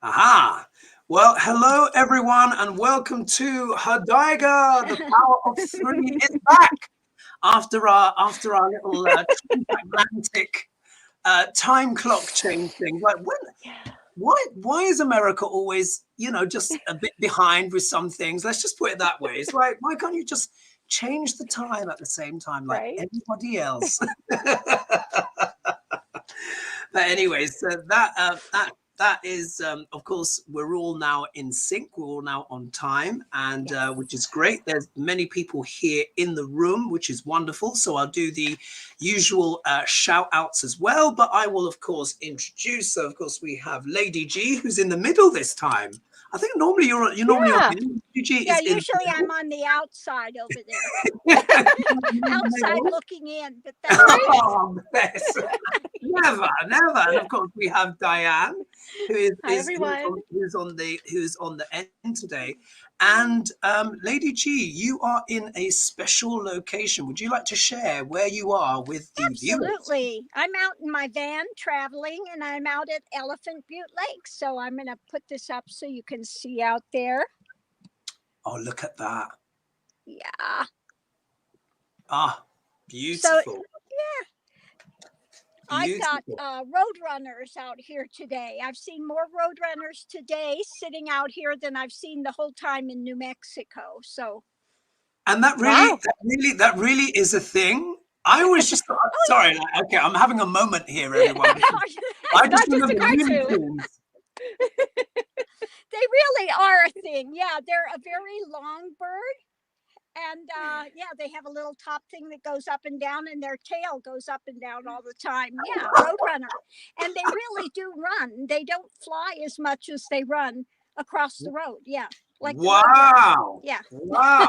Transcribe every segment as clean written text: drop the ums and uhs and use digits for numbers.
Aha. Well, hello everyone, and welcome to HoDiGa. The power of three is back after our little transatlantic time clock change thing. Like, why is America always, just a bit behind with some things? Let's just put it that way. It's like, why can't you just change the time at the same time like Right. everybody else? But anyways, so that is, of course, we're all now in sync. We're all now on time, and which is great. There's many people here in the room, which is wonderful. So I'll do the usual shout outs as well, but I will, of course, introduce. So, of course, we have Lady G, who's in the middle this time. I think normally you're normally on the end. G Yeah, is usually I'm on the outside over there. Outside looking in, but that's oh, never. And of course we have Dianne, who's on the end today. And Lady G, you are in a special location. Would you like to share where you are with the viewers? Absolutely. I'm out in my van traveling, and I'm out at Elephant Butte Lake. So I'm going to put this up so you can see out there. Oh, look at that. Yeah. Ah, beautiful. So, yeah. I've got road runners out here today. I've seen more road runners today sitting out here than I've seen the whole time in New Mexico. So, and that really is a thing. I was just sorry. Okay, I'm having a moment here, everyone. I just remember Looney Tunes. They really are a thing. Yeah, they're a very long bird. And they have a little top thing that goes up and down, and their tail goes up and down all the time. Yeah, roadrunner. And they really do run. They don't fly as much as they run across the road. Yeah. Like wow. Yeah. Wow.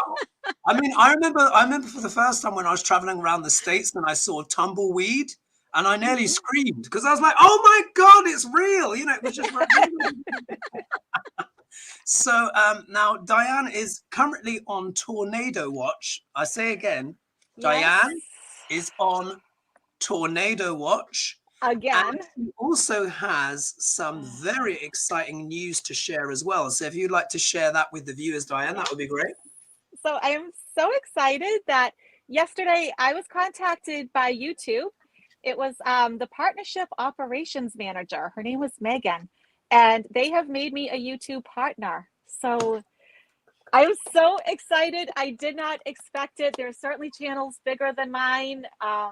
I mean, I remember for the first time when I was traveling around the States and I saw tumbleweed, and I nearly screamed because I was like, oh my God, it's real. It was just like So now Dianne is currently on tornado watch. I say again, Dianne is on tornado watch. Again. And she also has some very exciting news to share as well. So if you'd like to share that with the viewers, Dianne, that would be great. So I am so excited that yesterday I was contacted by YouTube. It was the partnership operations manager. Her name was Megan. And they have made me a YouTube partner. So I was so excited. I did not expect it. There's certainly channels bigger than mine. I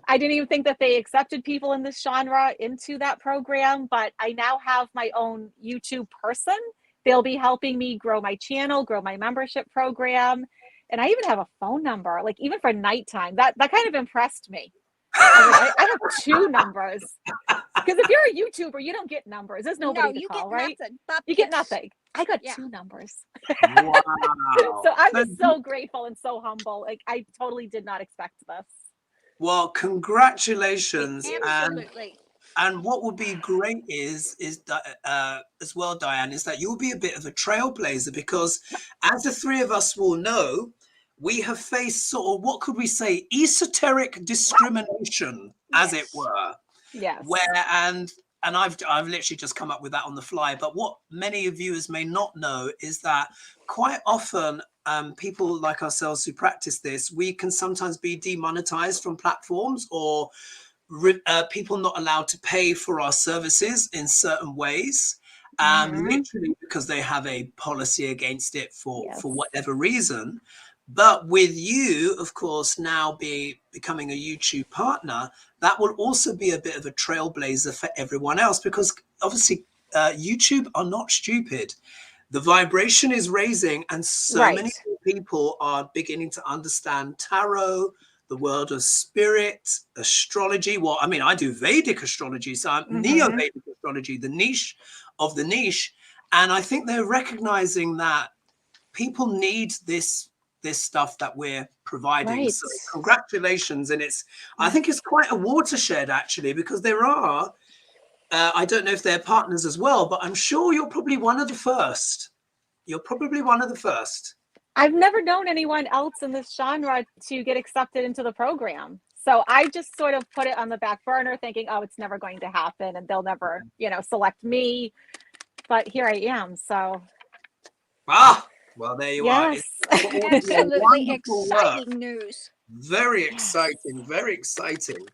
didn't even think that they accepted people in this genre into that program, but I now have my own YouTube person. They'll be helping me grow my channel, grow my membership program. And I even have a phone number, like even for nighttime. That kind of impressed me. I have 2 numbers. Because if you're a YouTuber, you don't get numbers. There's nobody to call, right? You get nothing. I got 2 numbers. Wow. So I'm just so grateful and so humble. Like, I totally did not expect this. Well, congratulations. Absolutely. And what would be great is as well, Dianne, is that you'll be a bit of a trailblazer, because as the three of us will know, we have faced sort of, what could we say, esoteric discrimination, as it were. Yes. And I've literally just come up with that on the fly. But what many viewers may not know is that quite often people like ourselves who practice this, we can sometimes be demonetized from platforms, or people not allowed to pay for our services in certain ways, literally because they have a policy against it for whatever reason. But with you, of course, now becoming a YouTube partner, that will also be a bit of a trailblazer for everyone else, because obviously YouTube are not stupid. The vibration is raising, and so many people are beginning to understand tarot, the world of spirit, astrology. Well, I mean, I do Vedic astrology, so I'm Neo-Vedic astrology, the niche of the niche. And I think they're recognizing that people need this stuff that we're providing. So congratulations. And I think it's quite a watershed, actually, because there are, I don't know if they're partners as well, but I'm sure you're probably one of the first. I've never known anyone else in this genre to get accepted into the program. So I just sort of put it on the back burner thinking, oh, it's never going to happen and they'll never, select me. but here I am. So Well, there you are. yes. Absolutely exciting news. Very exciting, very exciting.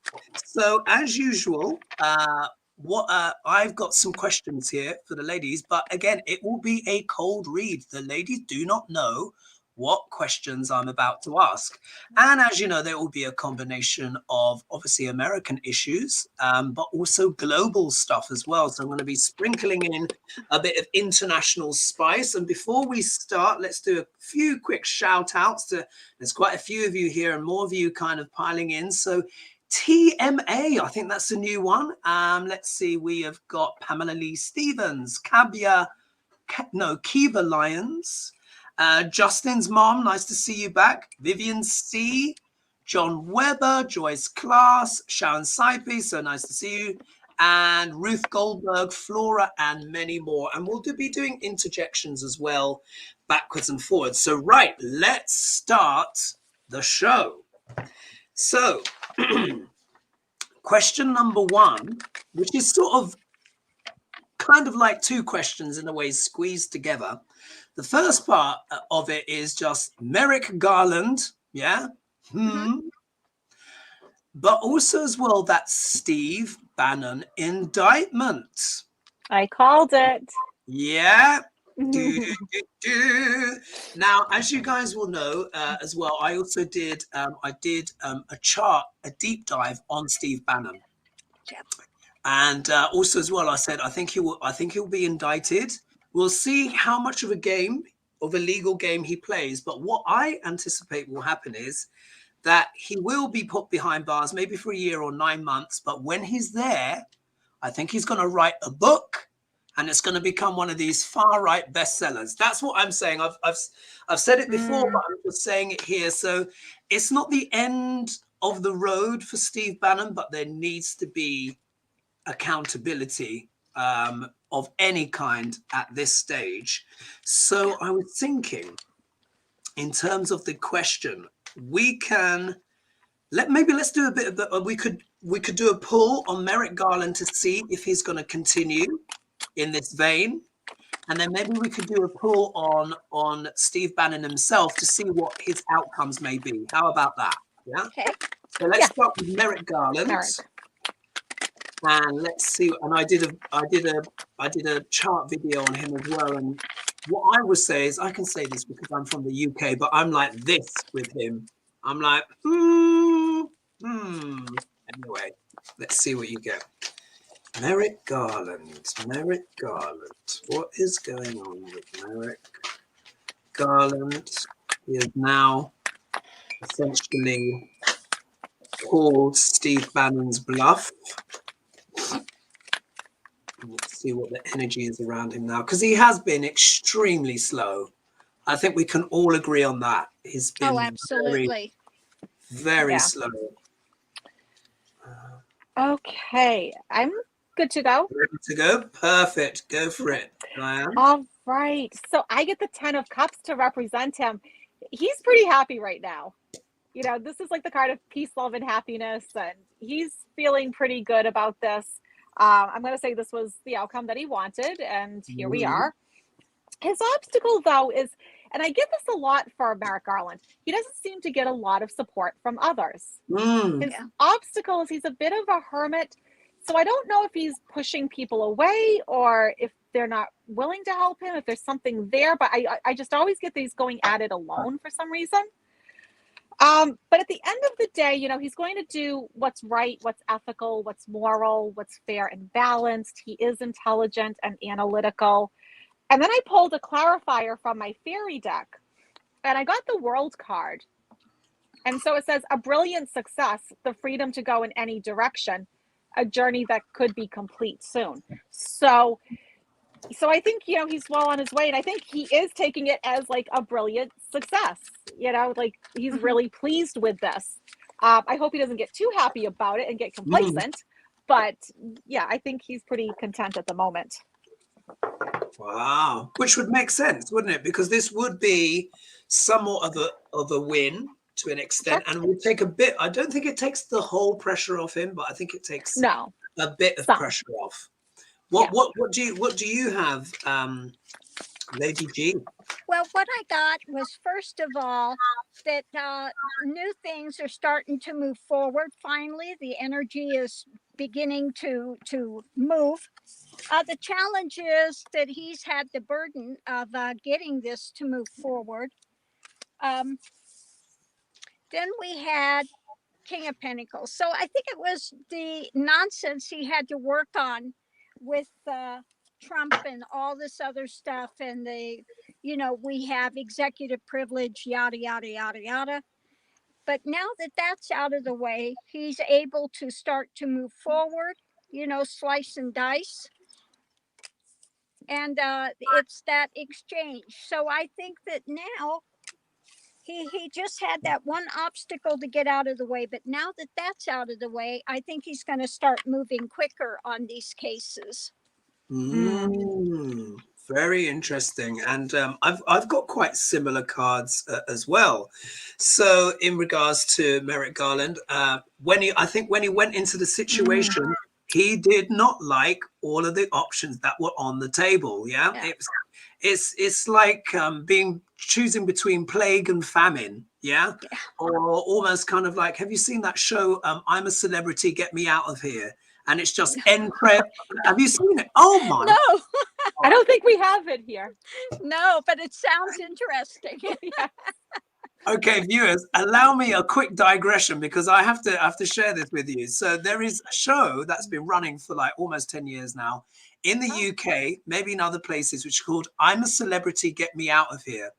So as usual, I've got some questions here for the ladies, but again, it will be a cold read. The ladies do not know what questions I'm about to ask. And as you know, there will be a combination of obviously American issues, but also global stuff as well. So I'm going to be sprinkling in a bit of international spice. And before we start, let's do a few quick shout outs to, there's quite a few of you here and more of you kind of piling in. So TMA, I think that's a new one. Let's see, we have got Pamela Lee Stevens, Kiva Lyons, Justin's mom, nice to see you back. Vivian C, John Weber, Joyce Class, Sharon Saipi, so nice to see you. And Ruth Goldberg, Flora, and many more. And we'll be doing interjections as well, backwards and forwards. So, right, let's start the show. So, question number one, which is sort of kind of like two questions in a way squeezed together. The first part of it is just Merrick Garland, yeah? But also as well that Steve Bannon indictment. I called it. Yeah. Now, as you guys will know as well, I also did a deep dive on Steve Bannon. Yep. And also as well, I said I think he'll be indicted. We'll see how much of a legal game he plays. But what I anticipate will happen is that he will be put behind bars, maybe for a year or 9 months. But when he's there, I think he's going to write a book, and it's going to become one of these far-right bestsellers. That's what I'm saying. I've said it before, but I'm just saying it here. So it's not the end of the road for Steve Bannon, but there needs to be accountability of any kind at this stage. So I was thinking, in terms of the question, let's do a bit of we could do a poll on Merrick Garland to see if he's going to continue in this vein, and then maybe we could do a poll on Steve Bannon himself to see what his outcomes may be. How about that? Yeah. Okay. So let's start with Merrick Garland. And let's see. And I did a chart video on him as well. And what I would say is, I can say this because I'm from the UK, but I'm like this with him. I'm like, Anyway, let's see what you get. Merrick Garland. What is going on with Merrick Garland? He is now essentially called Steve Bannon's bluff. Let's see what the energy is around him now, because he has been extremely slow. I think we can all agree on that. He's been absolutely very slow. Okay, I'm good to go. Ready to go? Perfect. Go for it, Dianne. All right. So I get the 10 of Cups to represent him. He's pretty happy right now. You know, this is like the card of peace, love, and happiness, and he's feeling pretty good about this. I'm going to say this was the outcome that he wanted, and here we are. His obstacle, though, is, and I get this a lot for Merrick Garland, he doesn't seem to get a lot of support from others. His obstacle is he's a bit of a hermit, so I don't know if he's pushing people away or if they're not willing to help him, if there's something there, but I just always get these going at it alone for some reason. But at the end of the day, you know, he's going to do what's right, what's ethical, what's moral, what's fair and balanced. He is intelligent and analytical. And then I pulled a clarifier from my fairy deck, and I got the World card. And so it says, a brilliant success, the freedom to go in any direction, a journey that could be complete soon. So I think, you know, he's well on his way, and I think he is taking it as like a brilliant success. You know, like he's really pleased with this. I hope he doesn't get too happy about it and get complacent, but yeah, I think he's pretty content at the moment. Wow, which would make sense, wouldn't it? Because this would be somewhat of a win to an extent, and would take a bit. I don't think it takes the whole pressure off him, but I think it takes a bit of pressure off. What do you have, Lady G? Well, what I got was, first of all, that new things are starting to move forward. Finally, the energy is beginning to move. The challenge is that he's had the burden of getting this to move forward. Then we had King of Pentacles. So I think it was the nonsense he had to work on with Trump and all this other stuff, and we have executive privilege, yada yada yada yada. But now that that's out of the way, he's able to start to move forward, slice and dice. And it's that exchange. So I think that now he just had that one obstacle to get out of the way, but now that that's out of the way, I think he's going to start moving quicker on these cases. Very interesting. And I've got quite similar cards as well. So in regards to Merrick Garland, when he went into the situation, he did not like all of the options that were on the table. Yeah. It's like choosing between plague and famine. Yeah. Or almost kind of like, have you seen that show, I'm a Celebrity, Get Me Out of Here? And it's just end credit. Have you seen it? Oh my! No, I don't think we have it here. No, but it sounds interesting. Okay, viewers, allow me a quick digression because I have to share this with you. So there is a show that's been running for like almost 10 years now in the UK, maybe in other places, which is called I'm a Celebrity, Get Me Out of Here.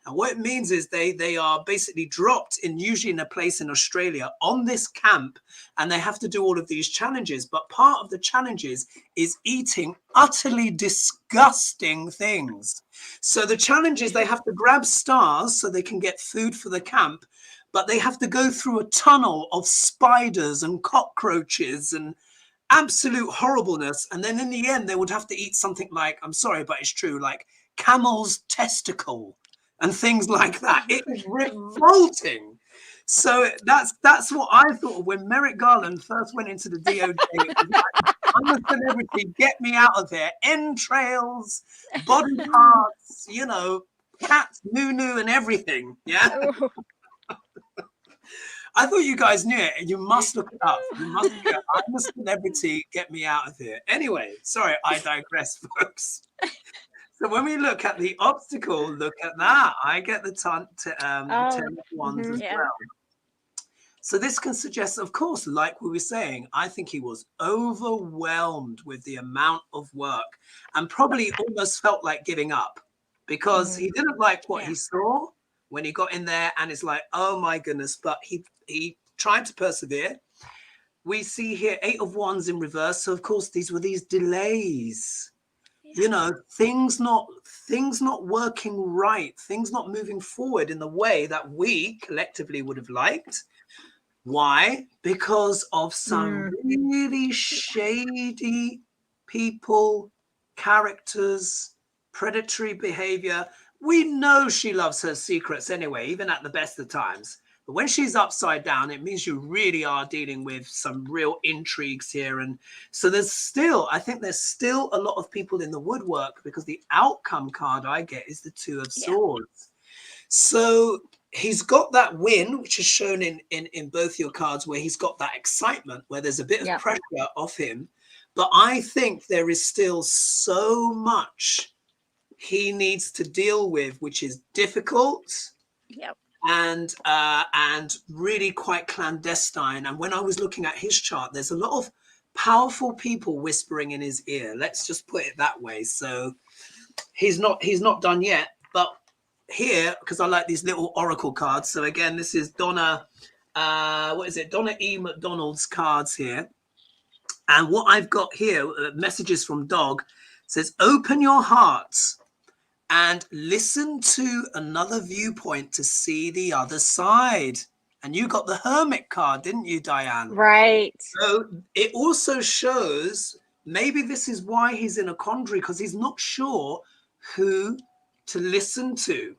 And what it means is they are basically dropped usually in a place in Australia on this camp, and they have to do all of these challenges. But part of the challenges is eating utterly disgusting things. So the challenge is they have to grab stars so they can get food for the camp, but they have to go through a tunnel of spiders and cockroaches and absolute horribleness. And then in the end, they would have to eat something like, I'm sorry, but it's true, like camel's testicle and things like that. It is revolting. So that's what I thought when Merrick Garland first went into the DOJ. Like, I'm a Celebrity, get me out of here. Entrails, body parts, cats, Nunu, and everything. Yeah. I thought you guys knew it, and you must look it up. You must go, I'm a Celebrity, get me out of here. Anyway, sorry, I digress, folks. So when we look at the obstacle, look at that. I get the 10 of wands as well. So this can suggest, of course, like we were saying, I think he was overwhelmed with the amount of work and probably almost felt like giving up because he didn't like what he saw when he got in there, and it's like, oh my goodness, but he tried to persevere. We see here 8 of wands in reverse. So of course, these were these delays. Things not working right, things not moving forward in the way that we collectively would have liked. Why? Because of some really shady people, characters, predatory behavior. We know she loves her secrets anyway, even at the best of times. But when she's upside down, it means you really are dealing with some real intrigues here. And so I think there's still a lot of people in the woodwork, because the outcome card I get is the 2 of swords. So he's got that win, which is shown in both your cards, where he's got that excitement, where there's a bit of pressure off him. But I think there is still so much he needs to deal with, which is difficult. Yep. And really quite clandestine. And when I was looking at his chart, there's a lot of powerful people whispering in his ear. Let's just put it that way. So he's not done yet. But here, because I like these little oracle cards. So again, this is Donna, Donna E. McDonald's cards here. And what I've got here, messages from Dog, says, open your hearts and listen to another viewpoint to see the other side. And you got the Hermit card, didn't you, Dianne? Right. So it also shows maybe this is why he's in a quandary, because he's not sure who to listen to.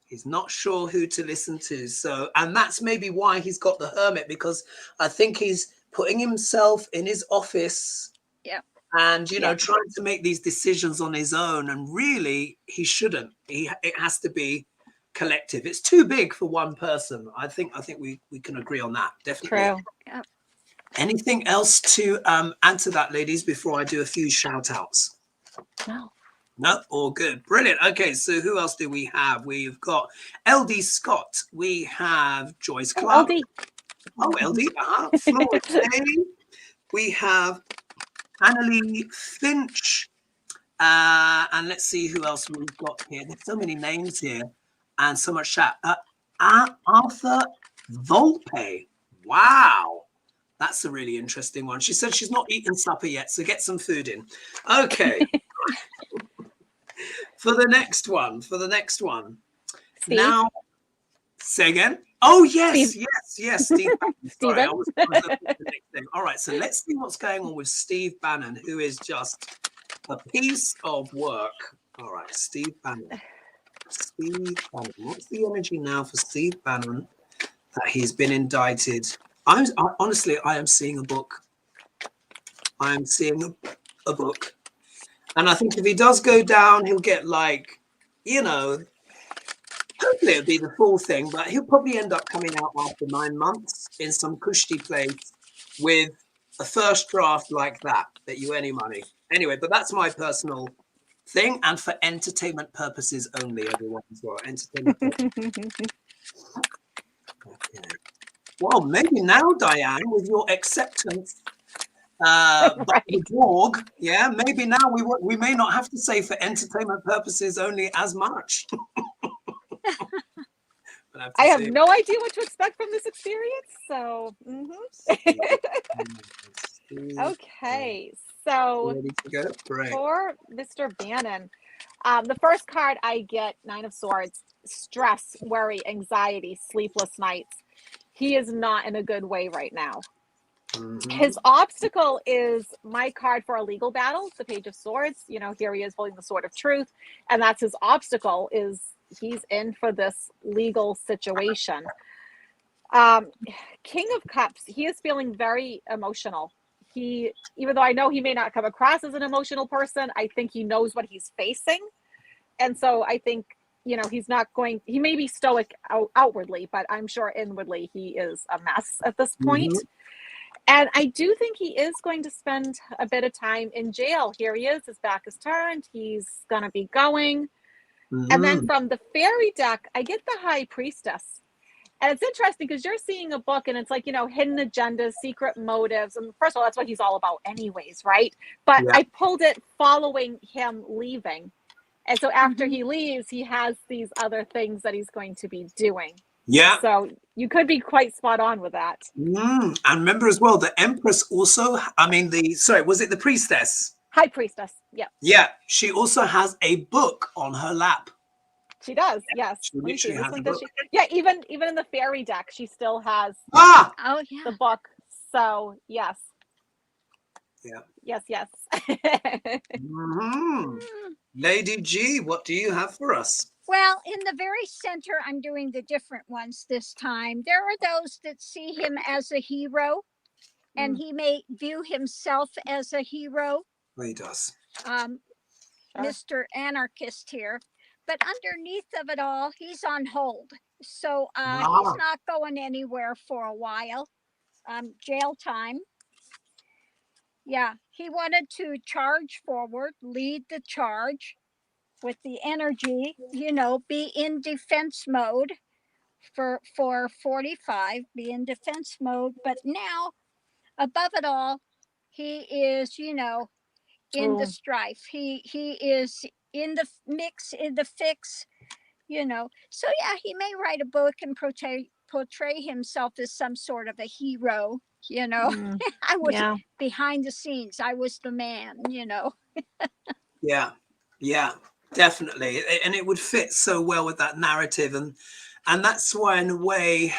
He's not sure who to listen to. So, and that's maybe why he's got the Hermit, because I think he's putting himself in his office Yeah. And, you know, trying to make these decisions on his own. And really, he shouldn't. It has to be collective. It's too big for one person. I think we can agree on that. Definitely. True. Yeah. Anything else to add to that, ladies, before I do a few shout outs? No. No, all good. Brilliant. Okay, so who else do we have? We've got LD Scott. We have Joyce Clark. LD. Oh, LD. Flora K. We have Annalie Finch. And let's see who else we've got here. There's so many names here and so much chat. Arthur Volpe. Wow. That's a really interesting one. She said she's not eaten supper yet, so get some food in. Okay. For the next one. Steve? Now, say again. Oh, yes, Steve. yes. Steve Bannon. Sorry, I Stephen? was looking at the next thing. All right, so let's see what's going on with Steve Bannon, who is just a piece of work. All right, Steve Bannon. What's the energy now for Steve Bannon that he's been indicted? Honestly, I am seeing a book. I am seeing a book. And I think if he does go down, he'll get like, you know, hopefully it'll be the full thing, but he'll probably end up coming out after 9 months in some cushy place with a first draft like that you any money. Anyway, but that's my personal thing, and for entertainment purposes only, everyone as well. Entertainment purposes. Okay. Well, maybe now, Dianne, with your acceptance by the dog, yeah, maybe now we may not have to say for entertainment purposes only as much. I have no idea what to expect from this experience. So, okay. So ready to go? Great. for Mr. Bannon, the first card I get, 9 of Swords, stress, worry, anxiety, sleepless nights. He is not in a good way right now. His obstacle is my card for a legal battle, the Page of Swords. You know, here he is holding the Sword of Truth, and that's his obstacle, is he's in for this legal situation. King of Cups, he is feeling very emotional. Even though I know he may not come across as an emotional person, I think he knows what he's facing. And so I think, you know, he may be stoic outwardly, but I'm sure inwardly he is a mess at this point. And I do think he is going to spend a bit of time in jail. Here he is, his back is turned, he's going to be going. And then from the fairy deck, I get the High Priestess. And it's interesting because you're seeing a book and it's like, you know, hidden agendas, secret motives. And first of all, that's what he's all about anyways, right? But I pulled it following him leaving. And so after he leaves, he has these other things that he's going to be doing. Yeah. So you could be quite spot on with that. And remember as well, the Empress also, was it the Priestess? High Priestess. Yeah. Yeah. She also has a book on her lap. She does. Yes. She literally has a book. Yeah. Even in the fairy deck, she still has the book. So yes. Yeah. Yes. Lady G, what do you have for us? Well, in the very center, I'm doing the different ones this time. There are those that see him as a hero, and he may view himself as a hero. Well, he does. Mr. Anarchist here. But underneath of it all, he's on hold. So he's not going anywhere for a while. Jail time. Yeah, he wanted to charge forward, lead the charge with the energy, you know, be in defense mode for 45, be in defense mode. But now, above it all, he is, you know, in the strife. He is in the mix, in the fix, you know. So yeah, he may write a book and portray himself as some sort of a hero, you know. I was behind the scenes. I was the man, you know. Yeah, definitely. And it would fit so well with that narrative. And that's why, in a way,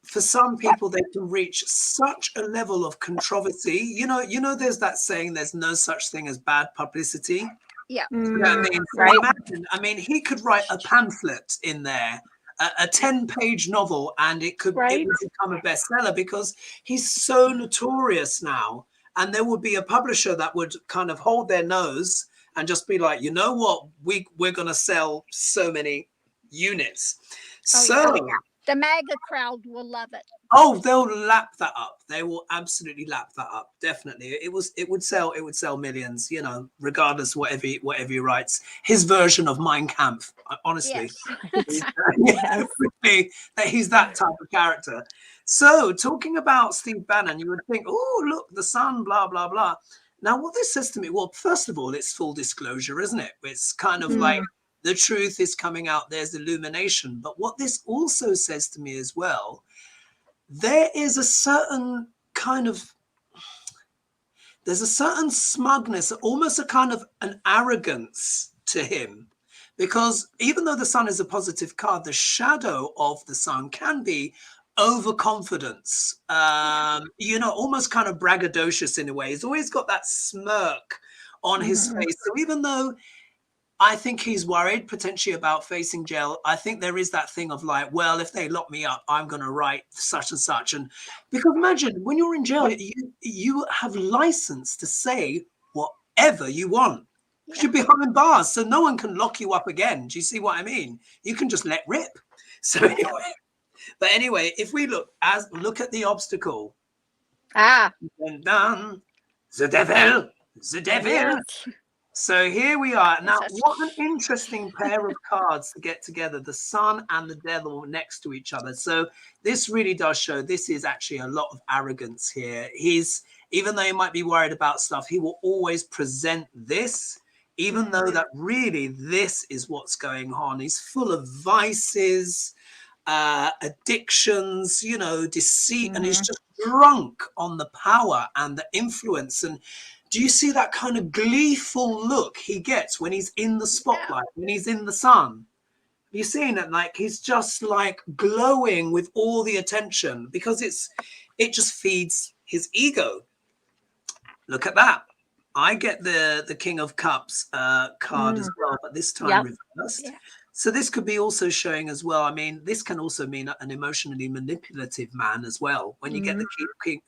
for some people, they can reach such a level of controversy. You know, there's that saying, there's no such thing as bad publicity. Yeah. You know what I mean? So imagine, he could write a pamphlet in there, a 10-page novel, and it would become a bestseller because he's so notorious now. and there would be a publisher that would kind of hold their nose and just be like, you know what, we're going to sell so many units. So the MAGA crowd will love it. Oh, they'll lap that up. They will absolutely lap that up. Definitely. It would sell millions, you know, regardless whatever he writes. His version of Mein Kampf, honestly. Yes. He's that type of character. So talking about Steve Bannon, you would think, oh, look, the sun, blah, blah, blah. Now, what this says to me, well, first of all, it's full disclosure, isn't it? It's kind of like the truth is coming out. There's illumination. But what this also says to me as well, there is a certain kind of, there's a certain smugness, almost a kind of an arrogance to him, because even though the sun is a positive card, the shadow of the sun can be overconfidence, you know, almost kind of braggadocious in a way. He's always got that smirk on his face. So even though I think he's worried potentially about facing jail, I think there is that thing of like, well, if they lock me up, I'm going to write such and such. And because imagine when you're in jail, you have license to say whatever you want. You should be behind bars, so no one can lock you up again. Do you see what I mean? You can just let rip. So anyway, but anyway, if we look at the obstacle. The devil. Yes. So here we are. Now, what an interesting pair of cards to get together, the sun and the devil next to each other. So this really does show this is actually a lot of arrogance here. Even though he might be worried about stuff, he will always present this, even though that really this is what's going on. He's full of vices, addictions, you know, deceit, and he's just drunk on the power and the influence. And do you see that kind of gleeful look he gets when he's in the spotlight, when he's in the sun? Have you seen it? Like he's just like glowing with all the attention because it just feeds his ego. Look at that. I get the King of Cups card as well, but this time reversed. Yeah. So this could be also showing as well. I mean, this can also mean an emotionally manipulative man as well. When you get the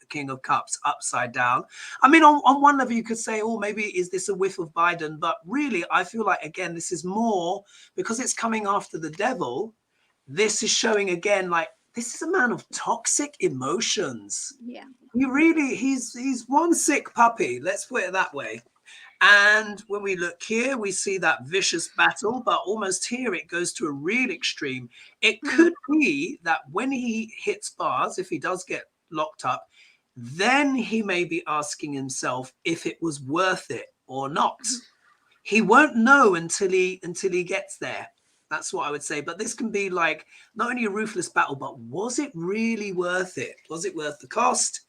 King of Cups upside down. I mean, on one level, you could say, oh, maybe is this a whiff of Biden? But really, I feel like, again, this is more because it's coming after the devil. This is showing again, like, this is a man of toxic emotions. Yeah. He's one sick puppy. Let's put it that way. And when we look here, we see that vicious battle, but almost here it goes to a real extreme. It could be that when he hits bars, if he does get locked up, then he may be asking himself if it was worth it or not. He won't know until he gets there. That's what I would say. But this can be like not only a ruthless battle, but was it really worth it? Was it worth the cost?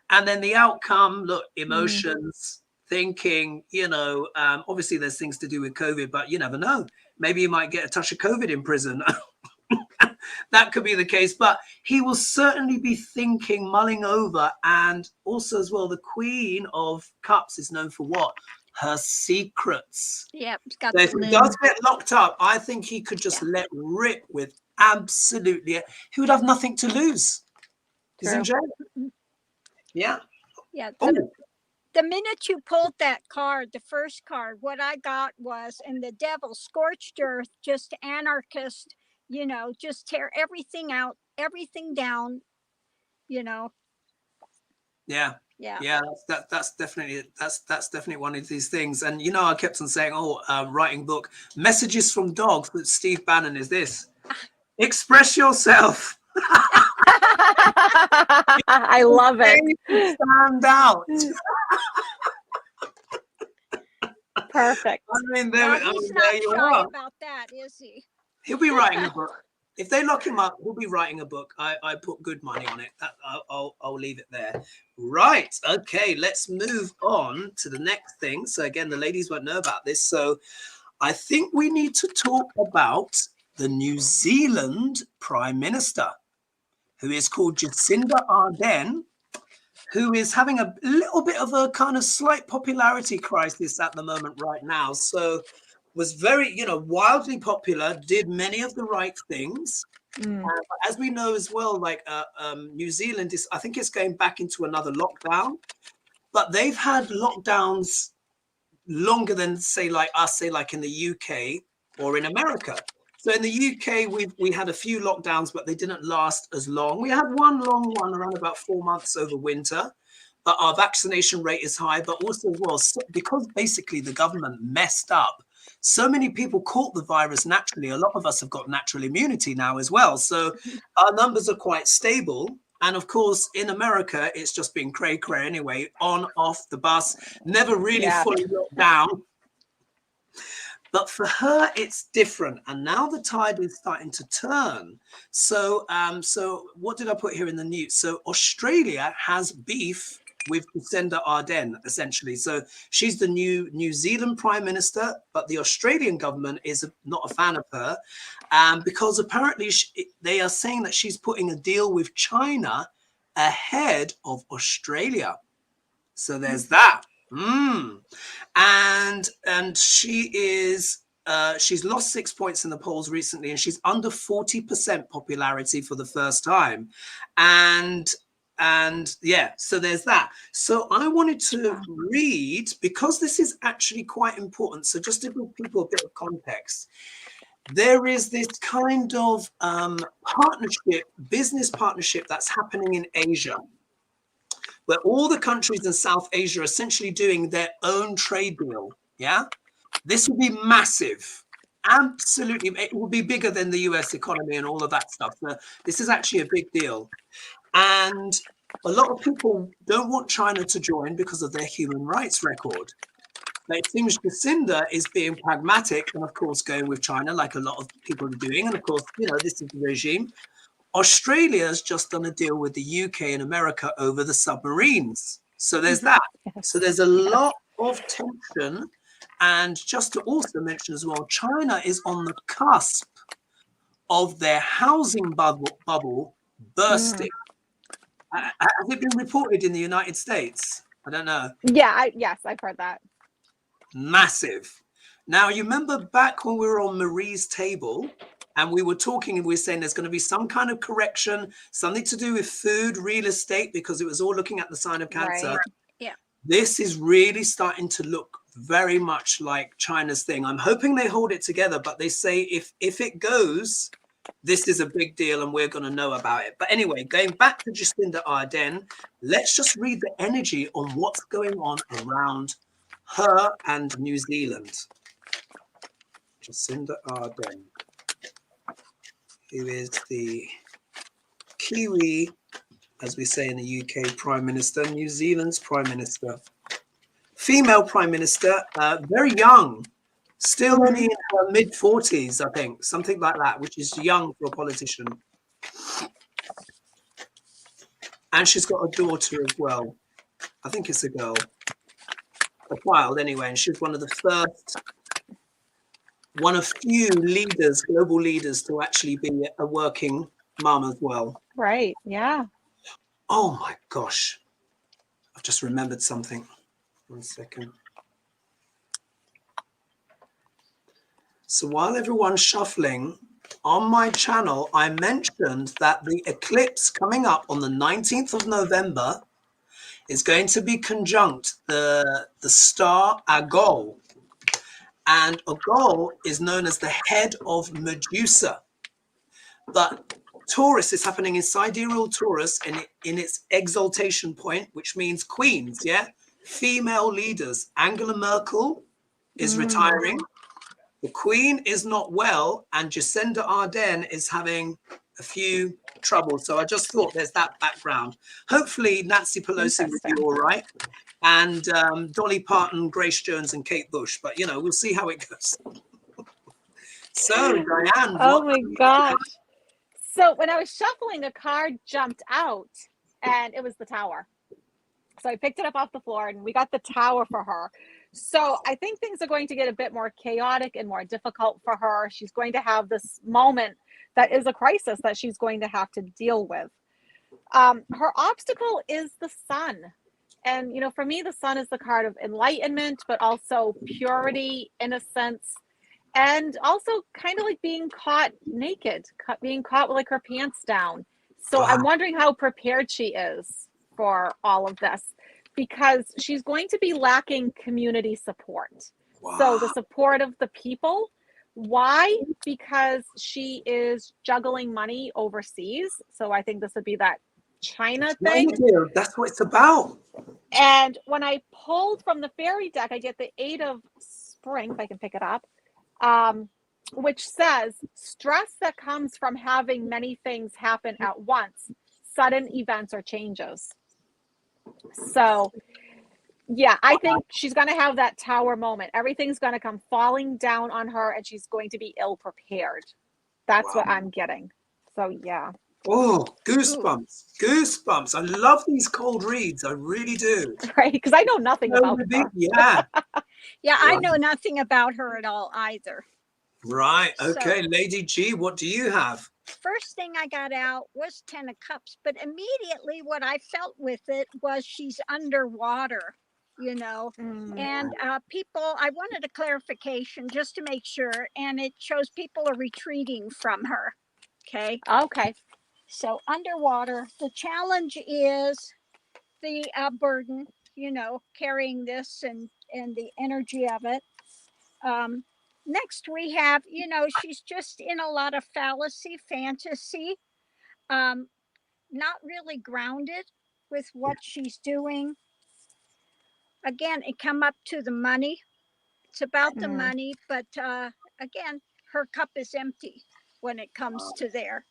And then the outcome, look, emotions, thinking, you know, obviously there's things to do with COVID, but you never know. Maybe you might get a touch of COVID in prison. That could be the case, but he will certainly be thinking, mulling over. And also as well, the Queen of Cups is known for what? Her secrets. Yep. So if he does get locked up, I think he could just let rip with absolutely, he would have nothing to lose. He's in jail. Yeah. Yeah. The minute you pulled that card, the first card, what I got was, and the devil, scorched earth, just anarchist, you know, just tear everything out, everything down, you know. Yeah. That's definitely one of these things. And you know, I kept on saying, writing book, messages from dogs with Steve Bannon is this: express yourself. I love it. Stand out. Perfect. I mean, he's not shy about that, is he? He'll be writing a book. If they lock him up, he'll be writing a book. I put good money on it. I'll leave it there. Right. Okay. Let's move on to the next thing. So again, the ladies won't know about this. So I think we need to talk about the New Zealand Prime Minister, who is called Jacinda Ardern, who is having a little bit of a kind of slight popularity crisis at the moment right now. So was very, you know, wildly popular, did many of the right things. As we know as well, like New Zealand is, I think it's going back into another lockdown. but they've had lockdowns longer than say like in the UK or in America. So in the UK, we had a few lockdowns, but they didn't last as long. We had one long one around about 4 months over winter, but our vaccination rate is high, but also was because basically the government messed up. So many people caught the virus naturally. A lot of us have got natural immunity now as well. So our numbers are quite stable. And of course, in America, it's just been cray anyway, on, off the bus, never really fully locked down. But for her, it's different. And now the tide is starting to turn. So, so what did I put here in the news? So Australia has beef with Jacinda Ardern, essentially. So she's the New Zealand Prime Minister, but the Australian government is not a fan of her because apparently they are saying that she's putting a deal with China ahead of Australia. So there's that. And she is she's lost 6 points in the polls recently, and she's under 40% popularity for the first time. And yeah, so there's that. So I wanted to read, because this is actually quite important, so just to give people a bit of context, there is this kind of business partnership that's happening in Asia, where all the countries in South Asia are essentially doing their own trade deal. Yeah, this will be massive. Absolutely, it will be bigger than the US economy and all of that stuff. So this is actually a big deal. And a lot of people don't want China to join because of their human rights record. But it seems Jacinda is being pragmatic and, of course, going with China like a lot of people are doing. And, of course, you know, this is the regime. Australia's just done a deal with the UK and America over the submarines. So there's that. So there's a lot of tension. And just to also mention as well, China is on the cusp of their housing bubble bursting. Has it been reported in the United States? I don't know. Yeah, yes, I've heard that. Massive. Now, you remember back when we were on Marie's table and we were talking and we were saying there's going to be some kind of correction, something to do with food, real estate, because it was all looking at the sign of Cancer. Right. Yeah. This is really starting to look very much like China's thing. I'm hoping they hold it together, but they say if it goes, this is a big deal and we're going to know about it. But anyway, going back to Jacinda Ardern, let's just read the energy on what's going on around her and New Zealand. Jacinda Ardern, who is the Kiwi, as we say in the UK, Prime Minister, New Zealand's Prime Minister. Female Prime Minister, very young, still only in her mid-40s, I think, something like that, which is young for a politician. And she's got a daughter as well. I think it's a girl. A child anyway, and she's one of few leaders, global leaders, to actually be a working mum as well. Right, yeah. Oh my gosh. I've just remembered something. 1 second. So while everyone's shuffling, on my channel, I mentioned that the eclipse coming up on the 19th of November is going to be conjunct the star Agol. And Agol is known as the head of Medusa. But Taurus is happening in sidereal Taurus in its exaltation point, which means queens, yeah? Female leaders. Angela Merkel is retiring. The Queen is not well, and Jacinda Ardern is having a few troubles. So I just thought there's that background. Hopefully Nancy Pelosi will be all right. And Dolly Parton, Grace Jones, and Kate Bush. But, you know, we'll see how it goes. So, Dianne. Oh, my gosh. So when I was shuffling, a card jumped out, and it was the Tower. So I picked it up off the floor, and we got the Tower for her. So I think things are going to get a bit more chaotic and more difficult for her. She's going to have this moment that is a crisis that she's going to have to deal with. Her obstacle is the Sun. And, you know, for me, the Sun is the card of enlightenment, but also purity, innocence, and also kind of like being caught naked, being caught with like her pants down. So I'm wondering how prepared she is for all of this. because she's going to be lacking community support. Wow. So the support of the people. Why? Because she is juggling money overseas. So I think this would be that China thing. That's what it's about. And when I pulled from the fairy deck, I get the 8 of Spring, if I can pick it up, which says stress that comes from having many things happen at once, sudden events or changes. So yeah, I think she's going to have that tower moment. Everything's going to come falling down on her and she's going to be ill prepared. That's what I'm getting. So yeah. Oh, goosebumps. I love these cold reads. I really do. Right, because I know nothing about her. Yeah. Yeah, I know nothing about her at all either. Right. Okay, So, Lady G, what do you have? first thing I got out was 10 of Cups, but immediately what I felt with it was she's underwater, you know. And people, I wanted a clarification just to make sure, and it shows people are retreating from her. Okay. Okay. So underwater, the challenge is the burden, you know, carrying this and the energy of it. Next we have, you know, she's just in a lot of fallacy, fantasy, not really grounded with what she's doing. Again, it come up to the money. It's about the money, but again, her cup is empty when it comes to there.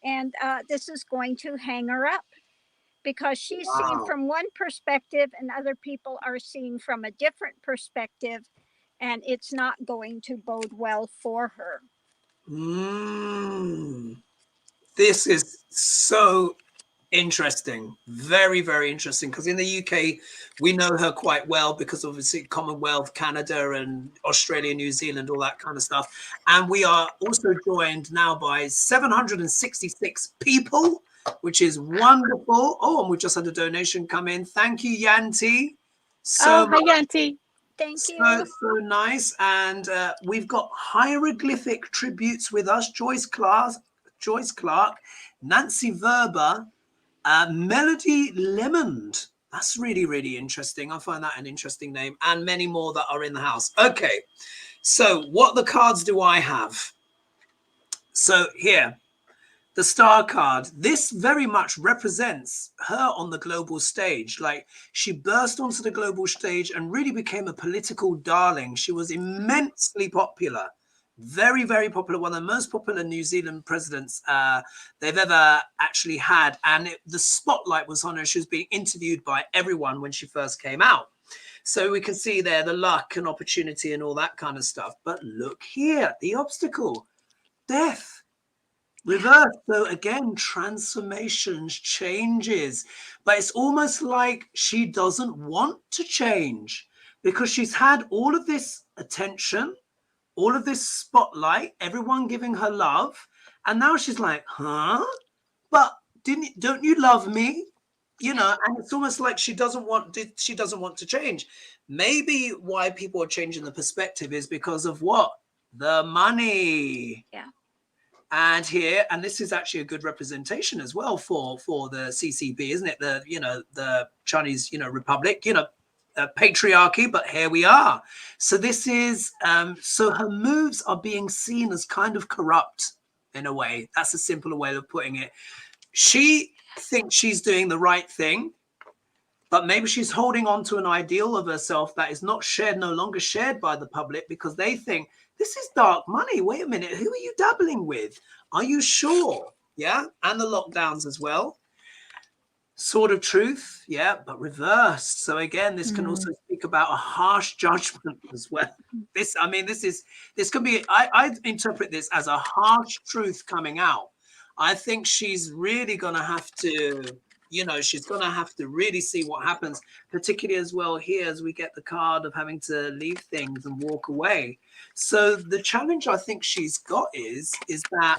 And this is going to hang her up because she's seen from one perspective and other people are seeing from a different perspective, and it's not going to bode well for her. This is so interesting. Very, very interesting. Because in the UK, we know her quite well because obviously Commonwealth, Canada and Australia, New Zealand, all that kind of stuff. And we are also joined now by 766 people, which is wonderful. Oh, and we just had a donation come in. Thank you, Yanti. Hi, Yanti. Thank you. So nice. And we've got hieroglyphic tributes with us. Joyce Clark, Nancy Verba, Melody Lemond. That's really, really interesting. I find that an interesting name, and many more that are in the house. Okay, so what the cards do I have? So here, the star card. This very much represents her on the global stage. Like, she burst onto the global stage and really became a political darling. She was immensely popular. Very, very popular. One of the most popular New Zealand presidents they've ever actually had. And the spotlight was on her. She was being interviewed by everyone when she first came out. So we can see there the luck and opportunity and all that kind of stuff. But look here, the obstacle, death, reverse. So again, transformations, changes. But it's almost like she doesn't want to change because she's had all of this attention, all of this spotlight, everyone giving her love, and now she's like, huh? But don't you love me? You know, and it's almost like she doesn't want to change. Maybe why people are changing the perspective is because of what? The money. Yeah. And here, and this is actually a good representation as well for the CCP, isn't it? The Chinese, Republic, patriarchy, but here we are. So this is so her moves are being seen as kind of corrupt in a way. That's a simpler way of putting it. She thinks she's doing the right thing, but maybe she's holding on to an ideal of herself that is not shared, no longer shared by the public, because they think this is dark money. Wait a minute, who are you dabbling with? Are you sure? Yeah, and the lockdowns as well. Sword of Truth, yeah, but reversed. So again, this can also speak about a harsh judgment as well. This can be, I interpret this as a harsh truth coming out. I think she's really going to have to, she's going to have to really see what happens, particularly as well here as we get the card of having to leave things and walk away. So the challenge I think she's got is that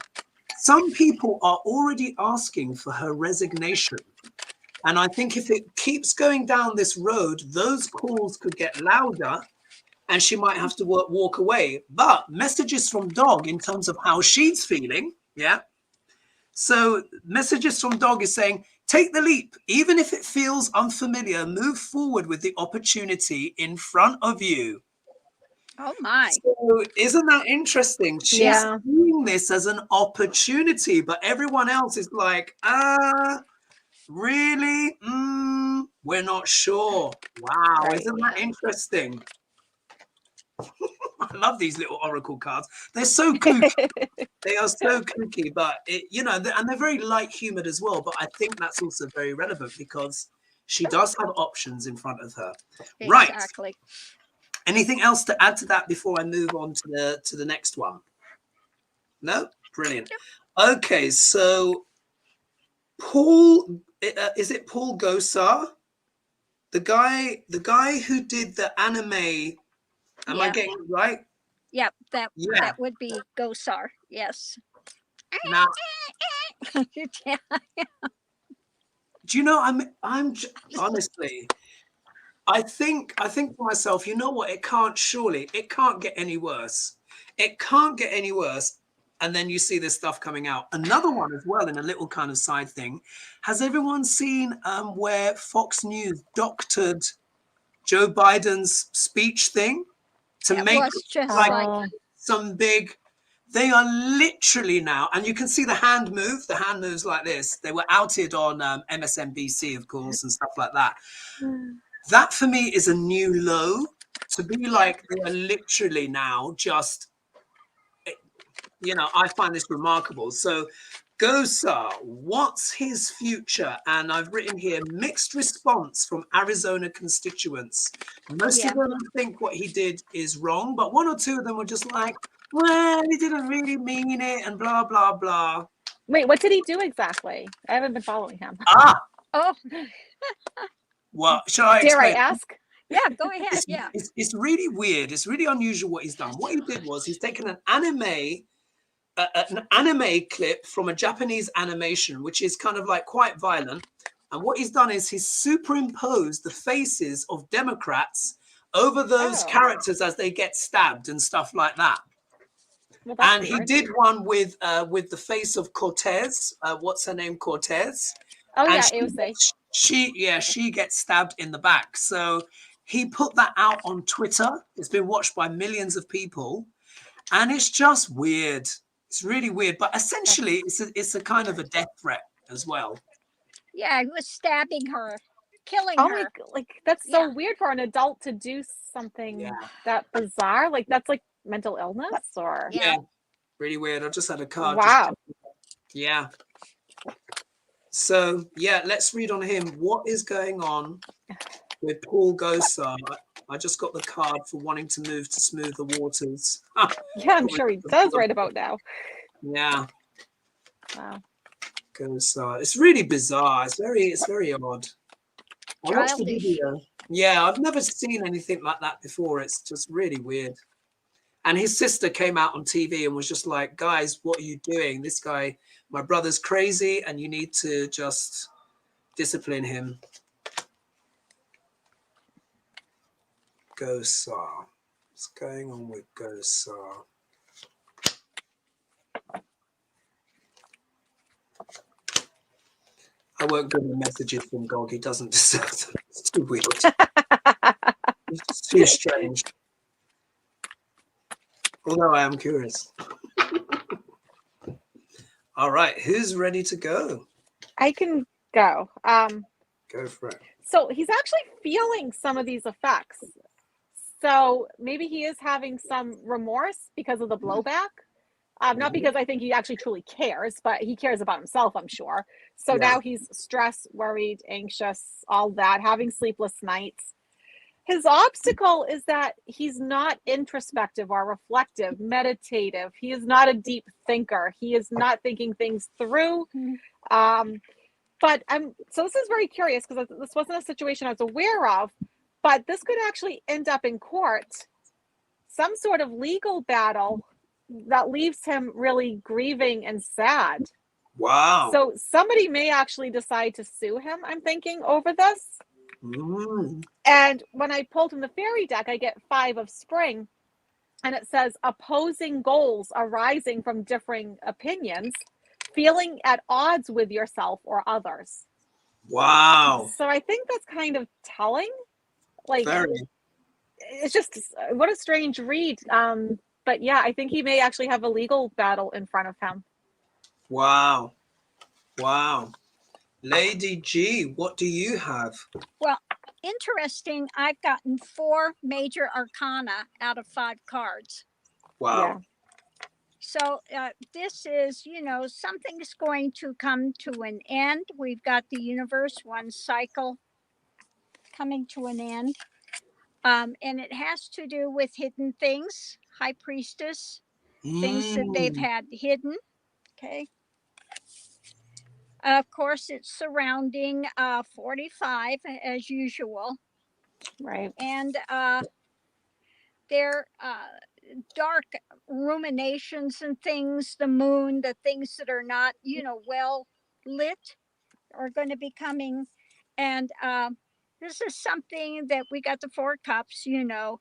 some people are already asking for her resignation. And I think if it keeps going down this road, those calls could get louder and she might have to walk away. But messages from Dog in terms of how she's feeling, yeah. So messages from Dog is saying, Take the leap. Even if it feels unfamiliar, move forward with the opportunity in front of you. Oh my. So isn't that interesting? She's Yeah. seeing this as an opportunity, but everyone else is like, really? We're not sure. Wow, Right, isn't that interesting? I love these little oracle cards. They're so kooky. They are so kooky, but and they're very light-humored as well. But I think that's also very relevant because she does have options in front of her. Right. Exactly. Anything else to add to that before I move on to the next one? No? Brilliant. Okay, so Paul, is it Paul Gosar? The guy who did the anime. Am I getting it right? Yep, that Yeah. would be Gosar. Yes. Now, Yeah. do you know? I'm honestly. I think for myself. You know what? It can't get any worse. It can't get any worse. And then you see this stuff coming out. Another one as well, in a little kind of side thing. Has everyone seen where Fox News doctored Joe Biden's speech thing to It make was just like like some big? They are literally now, and you can see the hand move. The hand moves like this. They were outed on MSNBC, of course, and stuff like that. That for me is a new low. To be like, they are literally now just, I find this remarkable. So, Gosar, what's his future? And I've written here mixed response from Arizona constituents. Most of them think what he did is wrong, but one or two of them were just like, well, he didn't really mean it, and blah, blah, blah. Wait, what did he do exactly? I haven't been following him. oh Well, shall I Dare I explain? ask? yeah, go ahead. It's really weird. It's really unusual what he's done. What he did was he's taken an anime clip from a Japanese animation, which is kind of like quite violent. And what he's done is he's superimposed the faces of Democrats over those characters as they get stabbed and stuff like that. Well, and weird. he did one with the face of Cortez. What's her name? Cortez. Oh, and yeah, she gets stabbed in the back. So he put that out on Twitter. It's been watched by millions of people. And it's just weird. It's really weird. But essentially, it's a kind of a death threat as well. Yeah, he was stabbing her, killing Oh her. my, like, that's so weird for an adult to do something that bizarre. Like, that's like mental illness or? Yeah, really weird. I just had a card. Wow. Yeah. So, yeah, let's read on him. What is going on with Paul Gosar? I just got the card for wanting to move to smooth the waters. Yeah, I'm sure he does right about now. Yeah. Wow. Gosar. It's really bizarre. It's very odd. I watched the video. Yeah, I've never seen anything like that before. It's just really weird. And his sister came out on TV and was just like, guys, what are you doing? This guy, my brother's crazy, and you need to just discipline him. Gosar. What's going on with Gosar? I won't give him messages from God. He doesn't deserve them. It's too weird. It's too strange. Although I am curious. All right, who's ready to go? I can go. Go for it. So he's actually feeling some of these effects. So maybe he is having some remorse because of the blowback. Not because I think he actually truly cares, but he cares about himself, I'm sure. So now he's stressed, worried, anxious, all that, having sleepless nights. His obstacle is that he's not introspective or reflective, meditative. He is not a deep thinker. He is not thinking things through. But so this is very curious because this wasn't a situation I was aware of, but this could actually end up in court, some sort of legal battle that leaves him really grieving and sad. Wow. So somebody may actually decide to sue him, I'm thinking, over this. And when I pulled from the fairy deck, I get 5 of spring, and it says opposing goals arising from differing opinions, feeling at odds with yourself or others. Wow. So I think that's kind of telling. Like, Very. it's just what a strange read. But yeah, I think he may actually have a legal battle in front of him. Wow. Wow. Lady G, what do you have? Well, interesting. I've gotten 4 major arcana out of 5 cards. Wow. Yeah. So this is, you know, something's going to come to an end. We've got the universe, one cycle coming to an end. And it has to do with hidden things, high priestess, things that they've had hidden. Okay. Of course, it's surrounding 45 as usual. Right. And they're dark ruminations and things, the moon, the things that are not, you know, well lit are going to be coming. And this is something that we got the 4 cups, you know,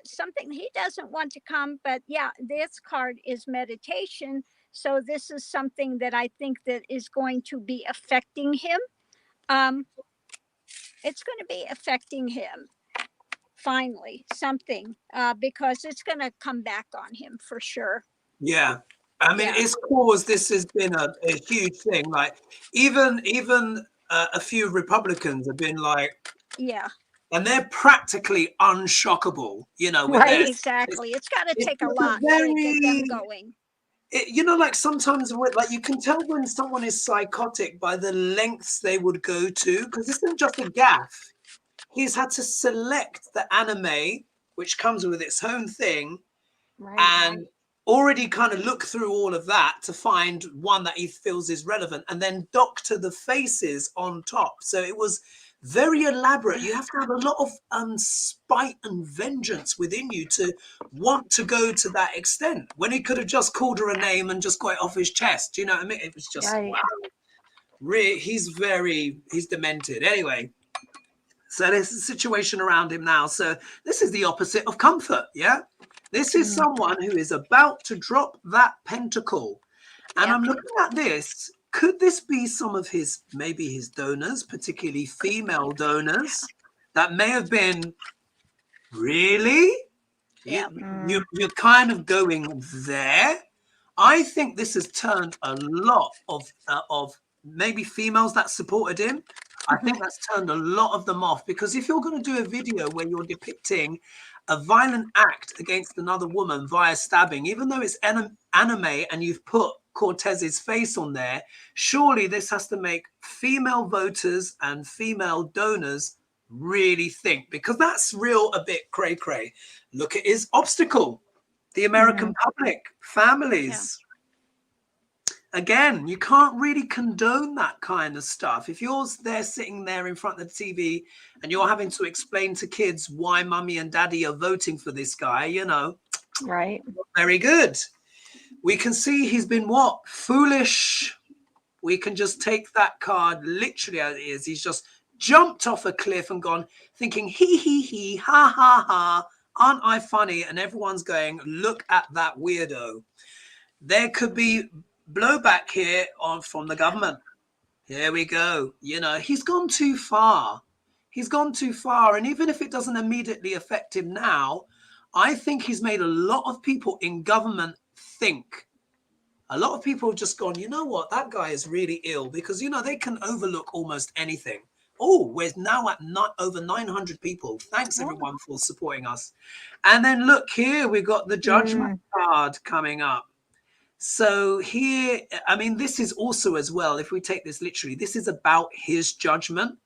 something he doesn't want to come. But yeah, this card is meditation. So this is something that I think that is going to be affecting him. It's going to be affecting him. Finally, something, because it's going to come back on him for sure. Yeah. I mean, Yeah. it's caused, this has been a huge thing. Like even a few Republicans have been like, Yeah, and they're practically unshockable, you know, with Right. their, exactly. It's got to it's take a just lot to get them going. you know, like sometimes like you can tell when someone is psychotic by the lengths they would go to, because this isn't just a gaffe. He's had to select the anime, which comes with its own thing, Right. and already kind of look through all of that to find one that he feels is relevant, and then doctor the faces on top. So it was very elaborate. You have to have a lot of spite and vengeance within you to want to go to that extent, when he could have just called her a name and just got it off his chest. You know what I mean? It was just, Right. wow. He's demented. Anyway, so there's a situation around him now. So this is the opposite of comfort. Yeah. This is someone who is about to drop that pentacle. And Yeah. I'm looking at this. Could this be some of maybe his donors, particularly female donors, that may have been, really? Yeah. You're kind of going there. I think this has turned a lot of maybe females that supported him. I think that's turned a lot of them off, because if you're going to do a video where you're depicting a violent act against another woman via stabbing, even though it's anime and you've put Cortez's face on there, surely this has to make female voters and female donors really think, because that's real a bit cray cray. Look at his obstacle, the American public, families. Again, you can't really condone that kind of stuff. If you're there sitting there in front of the TV and you're having to explain to kids why mummy and daddy are voting for this guy, you know, Right. very good. We can see he's been what? Foolish. We can just take that card literally as it is. He's just jumped off a cliff and gone thinking, he, ha, ha, ha. Aren't I funny? And everyone's going, look at that weirdo. There could be blowback here from the government. Here we go. You know, he's gone too far. He's gone too far. And even if it doesn't immediately affect him now, I think he's made a lot of people in government think. A lot of people have just gone, you know what, that guy is really ill, because, you know, they can overlook almost anything. Oh, we're now at over 900 people. Thanks, everyone, for supporting us. And then look here, we've got the judgment card coming up. So here, I mean, this is also as well, if we take this literally, this is about his judgment.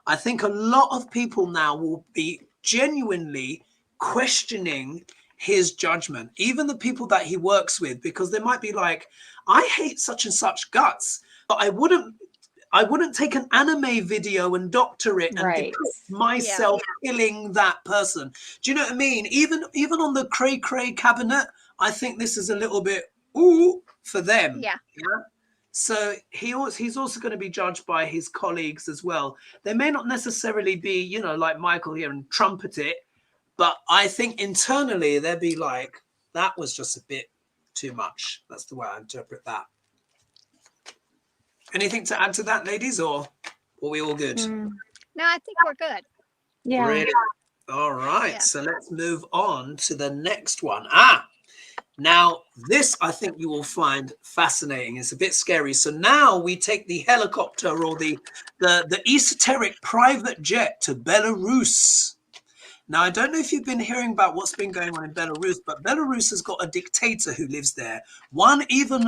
I think a lot of people now will be genuinely questioning his judgment, even the people that he works with, because they might be like, I hate such and such guts, but I wouldn't take an anime video and doctor it and depict myself killing that person. Do you know what I mean? Even on the cray cabinet, I think this is a little bit for them. Yeah. So he's also going to be judged by his colleagues as well. They may not necessarily be, you know, like Michael here and trumpet it, but I think internally they'll be like, that was just a bit too much. That's the way I interpret that. Anything to add to that, ladies, or? Or we all good? Mm, No, I think we're good. yeah. Brilliant. All right. Yeah. So let's move on to the next one. Now this I think you will find fascinating. It's a bit scary. So now we take the helicopter or the esoteric private jet to Belarus. Now, I don't know if you've been hearing about what's been going on in Belarus, but Belarus has got a dictator who lives there, one even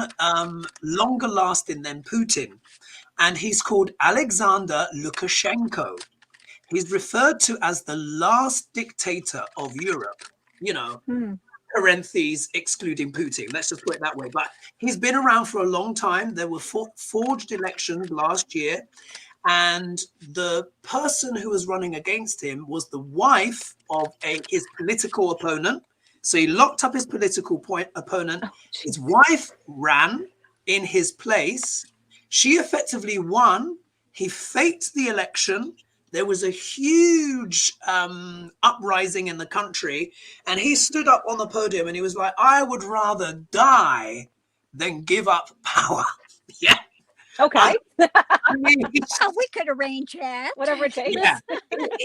longer lasting than Putin. And he's called Alexander Lukashenko. He's referred to as the last dictator of Europe, you know, Mm, parentheses excluding Putin. Let's just put it that way. But he's been around for a long time. There were forged elections last year. And the person who was running against him was the wife of his political opponent. So he locked up his political opponent. oh, His jeez. wife ran in his place. She effectively won. He faked the election. There was a huge uprising in the country. And he stood up on the podium and he was like, I would rather die than give up power. Yeah. Okay. I mean, Oh, we could arrange that. Whatever it takes. yeah,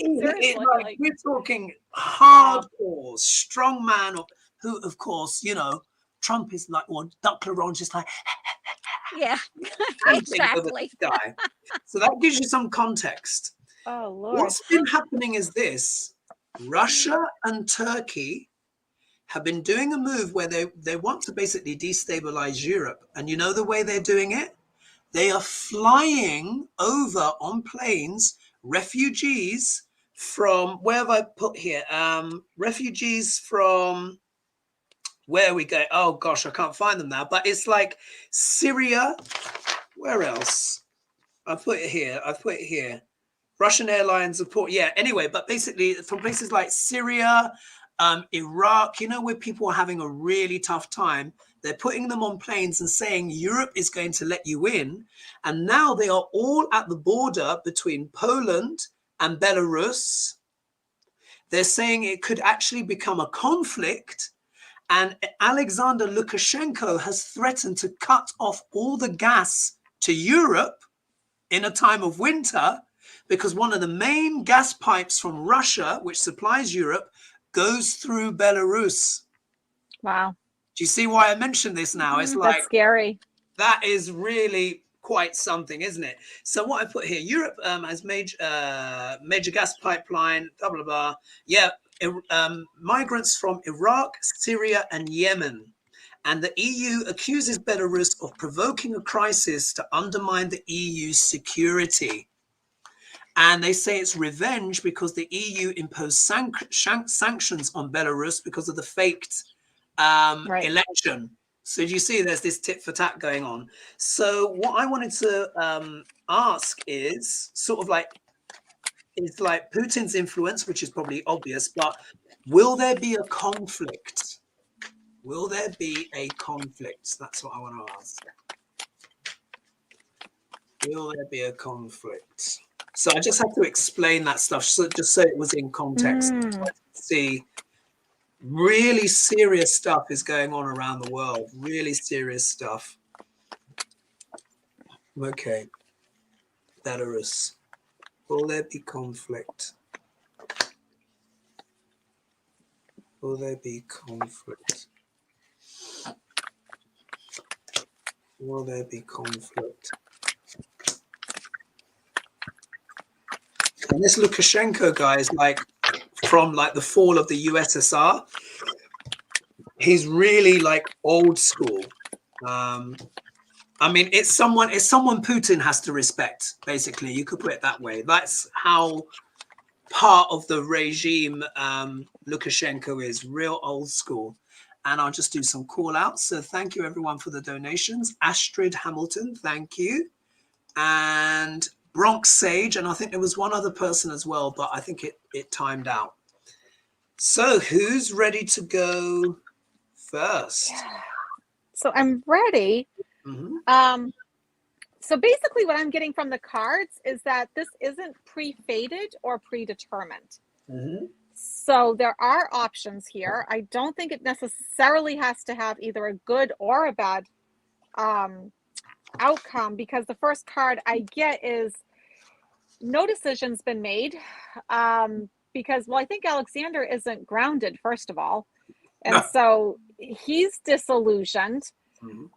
Seriously, like- we're talking hardcore, strong man who, of course, you know, Trump is like, or Duck LaRonge is like, Yeah, dancing over exactly. this guy. So that gives you some context. Oh, Lord. What's been happening is this: Russia and Turkey have been doing a move where they want to basically destabilize Europe. And you know the way they're doing it? They are flying over on planes refugees from, where have I put here? Refugees from, where are we going? Oh gosh, I can't find them now. But it's like Syria. Where else? I put it here. Russian airlines support. Yeah. Anyway, but basically from places like Syria, Iraq, you know, where people are having a really tough time. They're putting them on planes and saying Europe is going to let you in. And now they are all at the border between Poland and Belarus. They're saying it could actually become a conflict. And Alexander Lukashenko has threatened to cut off all the gas to Europe in a time of winter, because one of the main gas pipes from Russia, which supplies Europe, goes through Belarus. Wow. Do you see why I mentioned this now? It's like, That's scary. that is really quite something, isn't it? So what I put here, Europe has major gas pipeline, blah, blah, blah. Yeah, migrants from Iraq, Syria, and Yemen. And the EU accuses Belarus of provoking a crisis to undermine the EU's security. And they say it's revenge because the EU imposed sanctions on Belarus because of the faked election. So do you see there's this tit for tat going on? So what I wanted to ask is sort of like, it's like Putin's influence, which is probably obvious, but will there be a conflict? Will there be a conflict? That's what I want to ask. Will there be a conflict? So I just have to explain that stuff, so just so it was in context. See, really serious stuff is going on around the world. Really serious stuff. Okay. Belarus. Will there be conflict? Will there be conflict? Will there be conflict? And this Lukashenko guy is like from like the fall of the USSR. He's really like old school. I mean, it's someone Putin has to respect, basically. You could put it that way. That's how part of the regime Lukashenko is, real old school. And I'll just do some call outs. So thank you everyone for the donations. Astrid Hamilton, thank you. And Bronx Sage, and I think there was one other person as well, but I think it timed out. So who's ready to go first? So I'm ready. Mm-hmm. So basically what I'm getting from the cards is that this isn't pre-fated or predetermined. Mm-hmm. So there are options here. I don't think it necessarily has to have either a good or a bad outcome, because the first card I get is no decision's been made because, well, I think Alexander isn't grounded, first of all. And so he's disillusioned.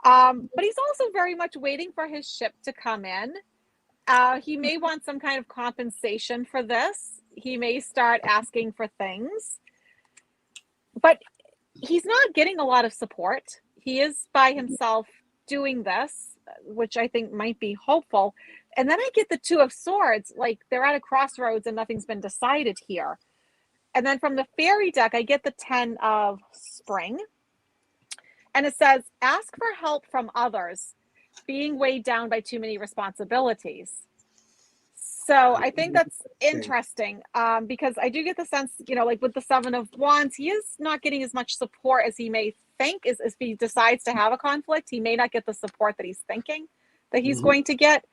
But he's also very much waiting for his ship to come in. He may want some kind of compensation for this. He may start asking for things. But he's not getting a lot of support. He is by himself doing this, which I think might be hopeful. And then I get the Two of Swords, like they're at a crossroads and nothing's been decided here. And then from the fairy deck, I get the 10 of Spring. And it says, ask for help from others, being weighed down by too many responsibilities. So I think that's interesting because I do get the sense, you know, like with the Seven of Wands, he is not getting as much support as he may think. If he decides to have a conflict, he may not get the support that he's thinking that he's going to get.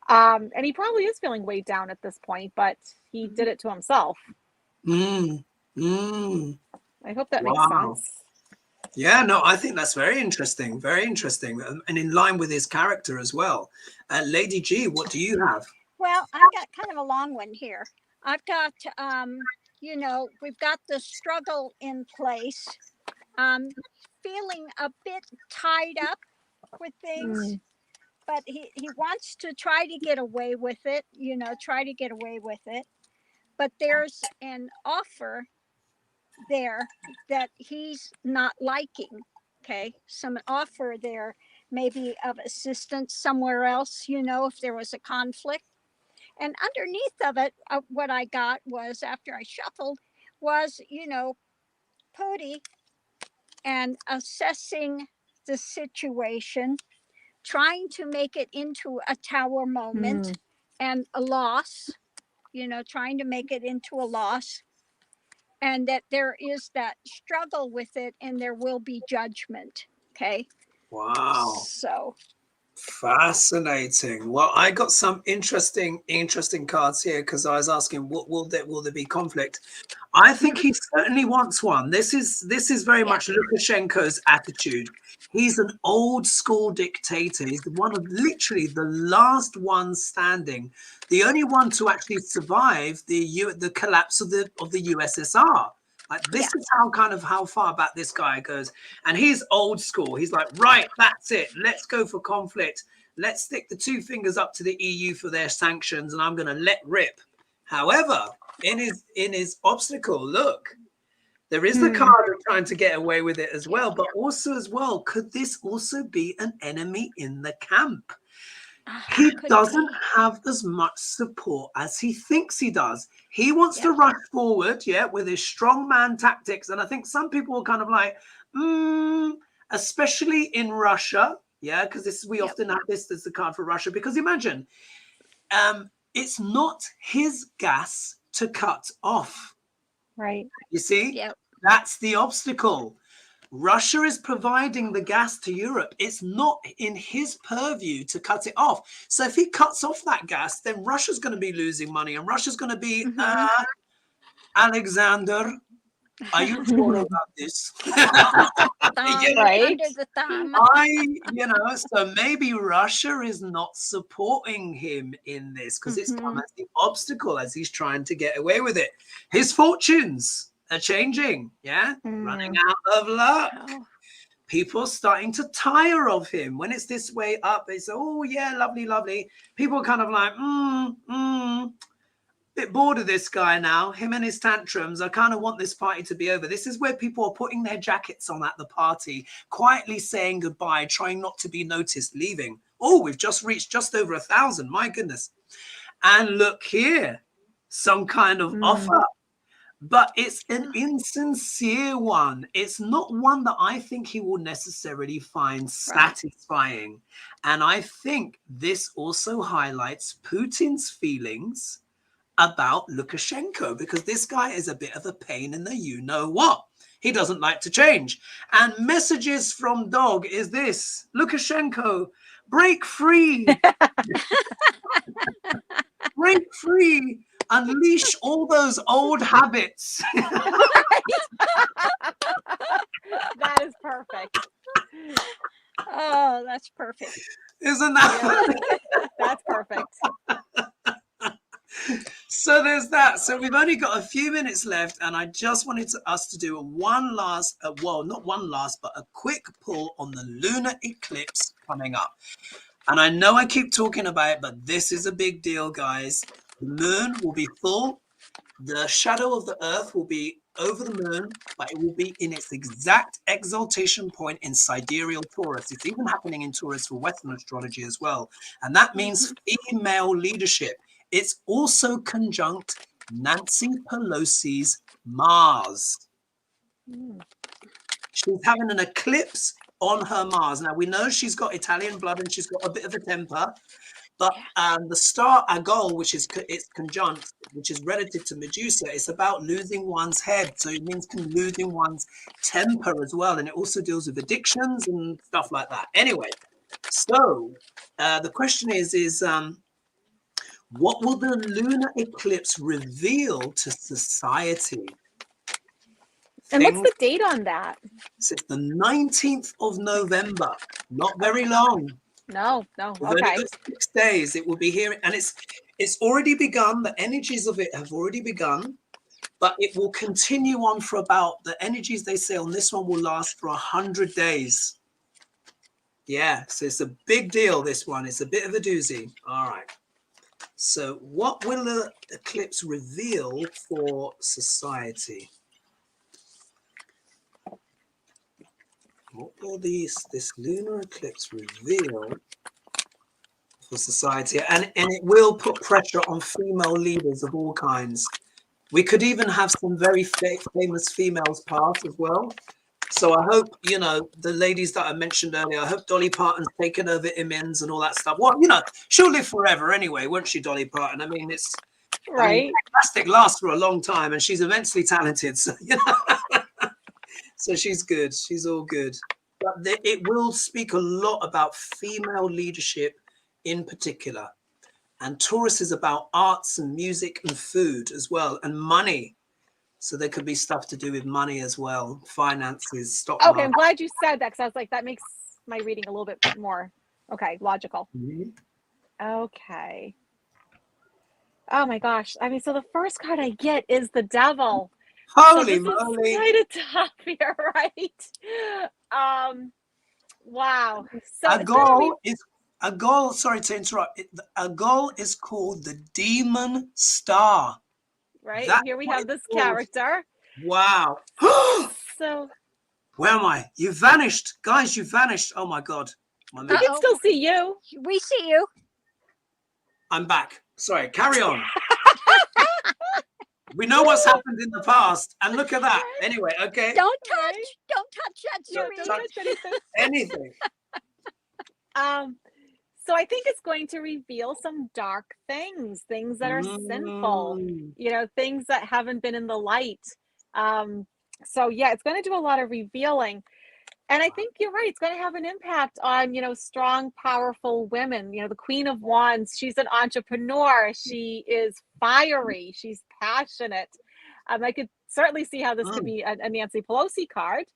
And he probably is feeling weighed down at this point, but he did it to himself. I hope that makes sense. Yeah, no, I think that's very interesting, and in line with his character as well. Lady G, what do you have? Well, I've got kind of a long one here. I've got, you know, we've got the struggle in place, feeling a bit tied up with things, but he wants to try to get away with it, you know, But there's an offer there that he's not liking, okay? Some offer there, maybe of assistance somewhere else, you know, if there was a conflict. And underneath of it, what I got was, after I shuffled, was, you know, Pooty and assessing the situation, trying to make it into a tower moment and a loss, you know, trying to make it into a loss. And that there is that struggle with it and there will be judgment, okay? Wow. So fascinating. Well, I got some interesting cards here because I was asking, what will there be conflict? I think he certainly wants one. This is very much Lukashenko's attitude. He's an old school dictator. He's one of literally the last one standing, the only one to actually survive the collapse of the USSR. Like this is how far back this guy goes. And he's old school. He's like, right, that's it. Let's go for conflict. Let's stick the two fingers up to the EU for their sanctions, and I'm going to let rip. However, in his obstacle, look, there is the card of trying to get away with it as well. But also as well, could this also be an enemy in the camp? He doesn't have as much support as he thinks he does. He wants to rush forward, with his strong man tactics. And I think some people are kind of like, especially in Russia, because we often have this as the card for Russia. Because imagine, it's not his gas to cut off. Right. You see? That's the obstacle. Russia is providing the gas to Europe. It's not in his purview to cut it off. So if he cuts off that gas, then Russia's going to be losing money, and Russia's going to be, Alexander, are you sure about this? Right. So maybe Russia is not supporting him in this because it's come as the obstacle as he's trying to get away with it. His fortunes are changing, running out of luck. People starting to tire of him. When it's this way up, it's lovely. People are kind of like, bit bored of this guy now. Him and his tantrums. I kind of want this party to be over. This is where people are putting their jackets on at the party, quietly saying goodbye, trying not to be noticed, leaving. Oh, we've just reached just over 1,000. My goodness. And look here, some kind of offer. But it's an insincere one. It's not one that I think he will necessarily find satisfying. And I think this also highlights Putin's feelings about Lukashenko, because this guy is a bit of a pain in the you-know-what. He doesn't like to change. And messages from Dog is this: Lukashenko, break free. Break free. Unleash all those old habits. That is perfect. Oh, that's perfect. Isn't that? That's perfect. So there's that. So we've only got a few minutes left, and I just wanted us to do one last, well, not one last, but a quick pull on the lunar eclipse coming up. And I know I keep talking about it, but this is a big deal, guys. The moon will be full. The shadow of the earth will be over the moon, but it will be in its exact exaltation point in sidereal Taurus. It's even happening in Taurus for Western astrology as well. And that means female leadership. It's also conjunct Nancy Pelosi's Mars. She's having an eclipse on her Mars. Now, we know she's got Italian blood and she's got a bit of a temper. But the star Agol, which is it's conjunct, which is relative to Medusa, it's about losing one's head. So it means losing one's temper as well. And it also deals with addictions and stuff like that. Anyway, so the question is what will the lunar eclipse reveal to society? And what's the date on that? So it's the 19th of November. Not very long. No. We've Okay. only got 6 days. It will be here, and it's already begun. The energies of it have already begun, but it will continue on for about, the energies they say on this one will last for 100 days. Yeah, so it's a big deal, this one. It's a bit of a doozy. All right. So what will the eclipse reveal for society? What will this lunar eclipse reveal for society? And it will put pressure on female leaders of all kinds. We could even have some very famous females pass as well. So I hope, you know, the ladies that I mentioned earlier, I hope Dolly Parton's taken her vitamins and all that stuff. Well, you know, she'll live forever anyway, won't she, Dolly Parton? I mean, it's right. I mean, plastic lasts for a long time, and she's immensely talented. So, you know, so she's good. She's all good. But it will speak a lot about female leadership in particular. And Taurus is about arts and music and food as well, and money. So there could be stuff to do with money as well, finances, stock market. Okay, I'm glad you said that, because I was like, that makes my reading a little bit more, logical. Okay. Oh my gosh. I mean, so the first card I get is the Devil. Holy so moly. quite a tough here, right? Wow. So a goal, sorry to interrupt. A goal is called the Demon Star. Right. That's Here we what have it's this called. character. Wow. So where am I? You vanished. Guys, you vanished. Oh my God. we can still see you. We see you. I'm back. Sorry, carry on. We know what's happened in the past, and look at that. Anyway, okay. Don't touch that Don't screen. touch anything. So I think it's going to reveal some dark things that are sinful, you know, things that haven't been in the light. So yeah, it's going to do a lot of revealing. And I think you're right. It's going to have an impact on, you know, strong, powerful women. You know, the Queen of Wands, she's an entrepreneur. She is fiery. She's passionate. I could certainly see how this could be a Nancy Pelosi card.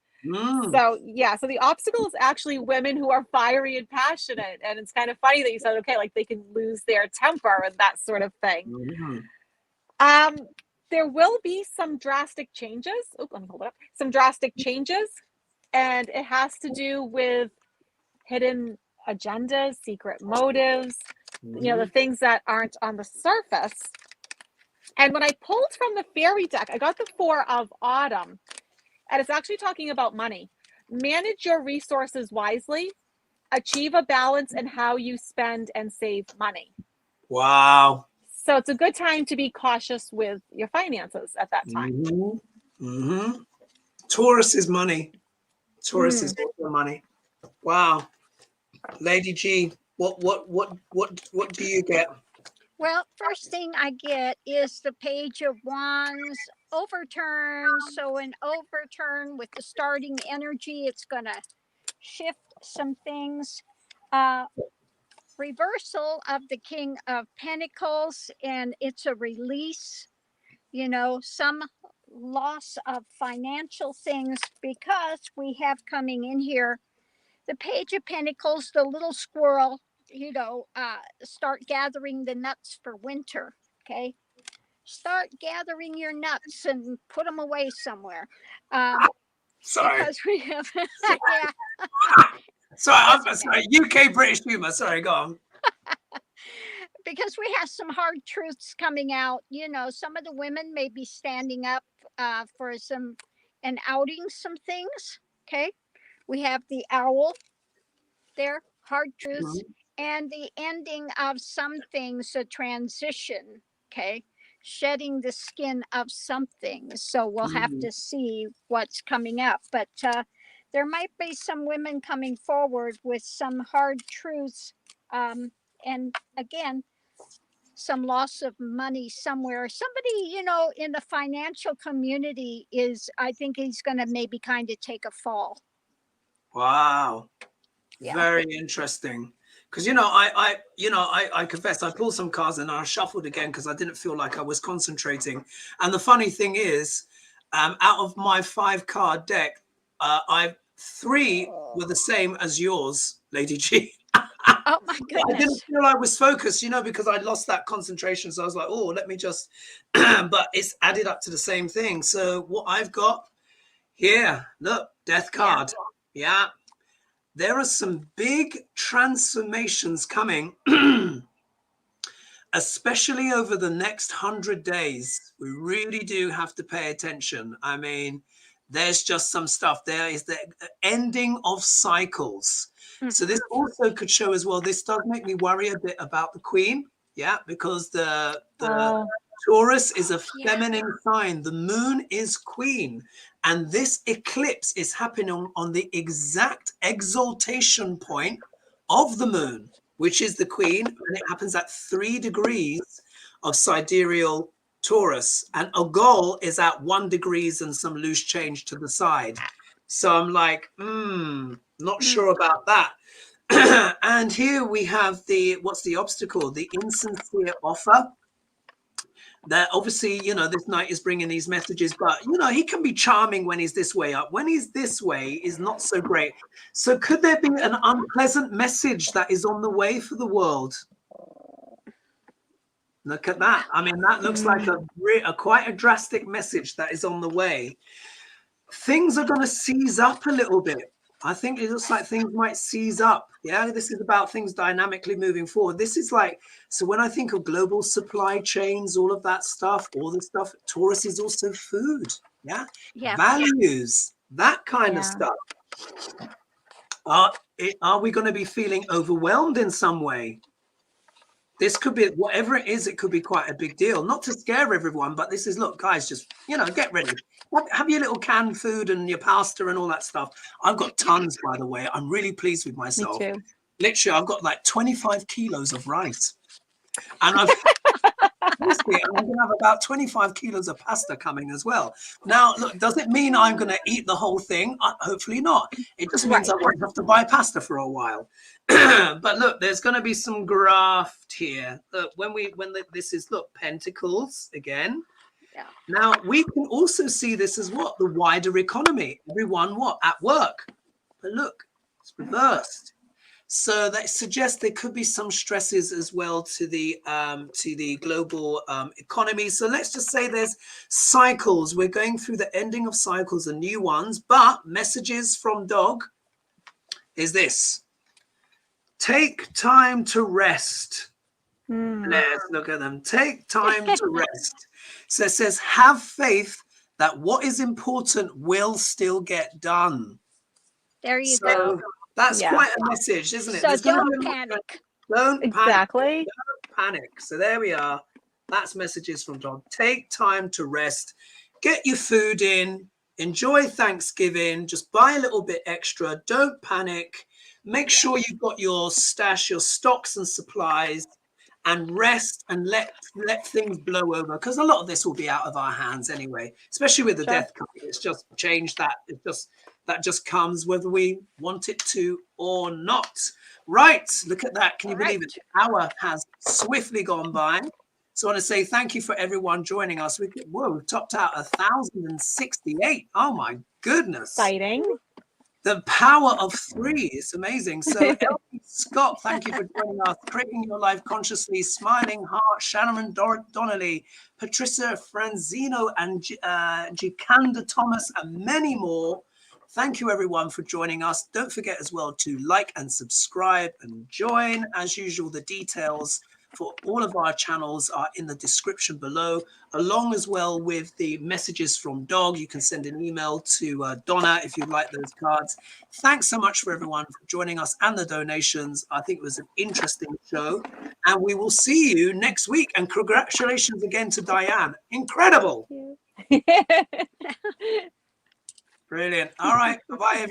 So yeah, so the obstacle is actually women who are fiery and passionate. And it's kind of funny that you said, okay, like they can lose their temper and that sort of thing. There will be some drastic changes. Oh, let me hold it up. Some drastic changes. And it has to do with hidden agendas, secret motives, you know, the things that aren't on the surface. And when I pulled from the fairy deck, I got the 4 of Autumn. And it's actually talking about money. Manage your resources wisely. Achieve a balance in how you spend and save money. Wow. So it's a good time to be cautious with your finances at that time. Taurus is money. Taurus is also money. Wow. Lady G, what do you get? Well, first thing I get is the Page of Wands overturn. So an overturn with the starting energy, it's going to shift some things. Reversal of the King of Pentacles, and it's a release, you know, some loss of financial things, because we have coming in here the Page of Pentacles, the little squirrel, you know, start gathering the nuts for winter. Okay. start gathering your nuts and put them away somewhere. Sorry. Because we have, yeah. Sorry, I'm sorry. UK British humor. Sorry, go on. Because we have some hard truths coming out. You know, some of the women may be standing up for some and outing some things. Okay. We have the owl there, hard truths, and the ending of some things, a transition. Okay. Shedding the skin of something. So we'll have to see what's coming up. But there might be some women coming forward with some hard truths. And again, some loss of money somewhere. Somebody, you know, in the financial community is, I think he's going to maybe kind of take a fall. Wow. Yeah. Very interesting. Because, you know, I confess, I pulled some cards and I shuffled again because I didn't feel like I was concentrating. And the funny thing is, out of my 5-card deck, 3 were the same as yours, Lady G. Oh my goodness. I didn't feel I was focused, you know, because I lost that concentration. So I was like, oh, let me just, but it's added up to the same thing. So what I've got here, look, death card. Yeah. There are some big transformations coming, especially over the next 100 days. We really do have to pay attention. I mean, there's just some stuff. There is the ending of cycles. So this also could show as well, this does make me worry a bit about the Queen. Yeah, because the Taurus is a feminine sign. The moon is Queen. And this eclipse is happening on the exact exaltation point of the moon, which is the Queen. And it happens at 3 degrees of sidereal Taurus. And Ogol is at 1 degree and some loose change to the side. So I'm like, not sure about that. And here we have what's the obstacle? The insincere offer. That obviously, you know, this knight is bringing these messages, but, you know, he can be charming when he's this way up. When he's this way is not so great. So could there be an unpleasant message that is on the way for the world? Look at that. I mean, that looks like a quite a drastic message that is on the way. Things are going to seize up a little bit. I think it looks like things might seize up. Yeah, this is about things dynamically moving forward. This is like, so when I think of global supply chains, all of that stuff, all the stuff, Taurus is also food. Yeah, values, that kind of stuff. Are we going to be feeling overwhelmed in some way? This could be, whatever it is, it could be quite a big deal. Not to scare everyone, but this is, look, guys, just, you know, get ready. Have your little canned food and your pasta and all that stuff. I've got tons, by the way. I'm really pleased with myself. Me too. Literally, I've got like 25 kilos of rice. And I'm going to have about 25 kilos of pasta coming as well. Now, look, does it mean I'm going to eat the whole thing? Hopefully not. It just means I won't have to buy pasta for a while. But look, there's going to be some graft here. Look, this is, look, pentacles again. Yeah. Now, we can also see this as what? The wider economy. Everyone, what? At work. But look, it's reversed. So that suggests there could be some stresses as well to the global economy. So let's just say there's cycles. We're going through the ending of cycles and new ones. But messages from Dog is this. Take time to rest. Let's look at them. Take time to rest. So it says, have faith that what is important will still get done. There you go. That's quite a message, isn't it? So don't panic. Don't panic. Don't panic. So there we are. That's messages from Dog. Take time to rest. Get your food in. Enjoy Thanksgiving. Just buy a little bit extra. Don't panic. Make sure you've got your stash, your stocks and supplies, and rest and let things blow over, because a lot of this will be out of our hands anyway, especially with the death card. It's just changed that. That just comes whether we want it to or not. Right, look at that. Can you believe it? The hour has swiftly gone by. So I want to say thank you for everyone joining us. We've topped out 1,068. Oh my goodness. Exciting. The power of 3 is amazing. So LP Scott, thank you for joining us. Creating Your Life Consciously, Smiling Heart, Shannon Donnelly, Patricia Franzino, and Gikanda Thomas, and many more. Thank you, everyone, for joining us. Don't forget as well to like and subscribe and join. As usual, the details for all of our channels are in the description below, along as well with the messages from Dog. You can send an email to Donna if you'd like those cards. Thanks so much for everyone for joining us and the donations. I think it was an interesting show, and we will see you next week. And congratulations again to Dianne. Incredible. Thank you. Brilliant. All right. Bye-bye, everyone.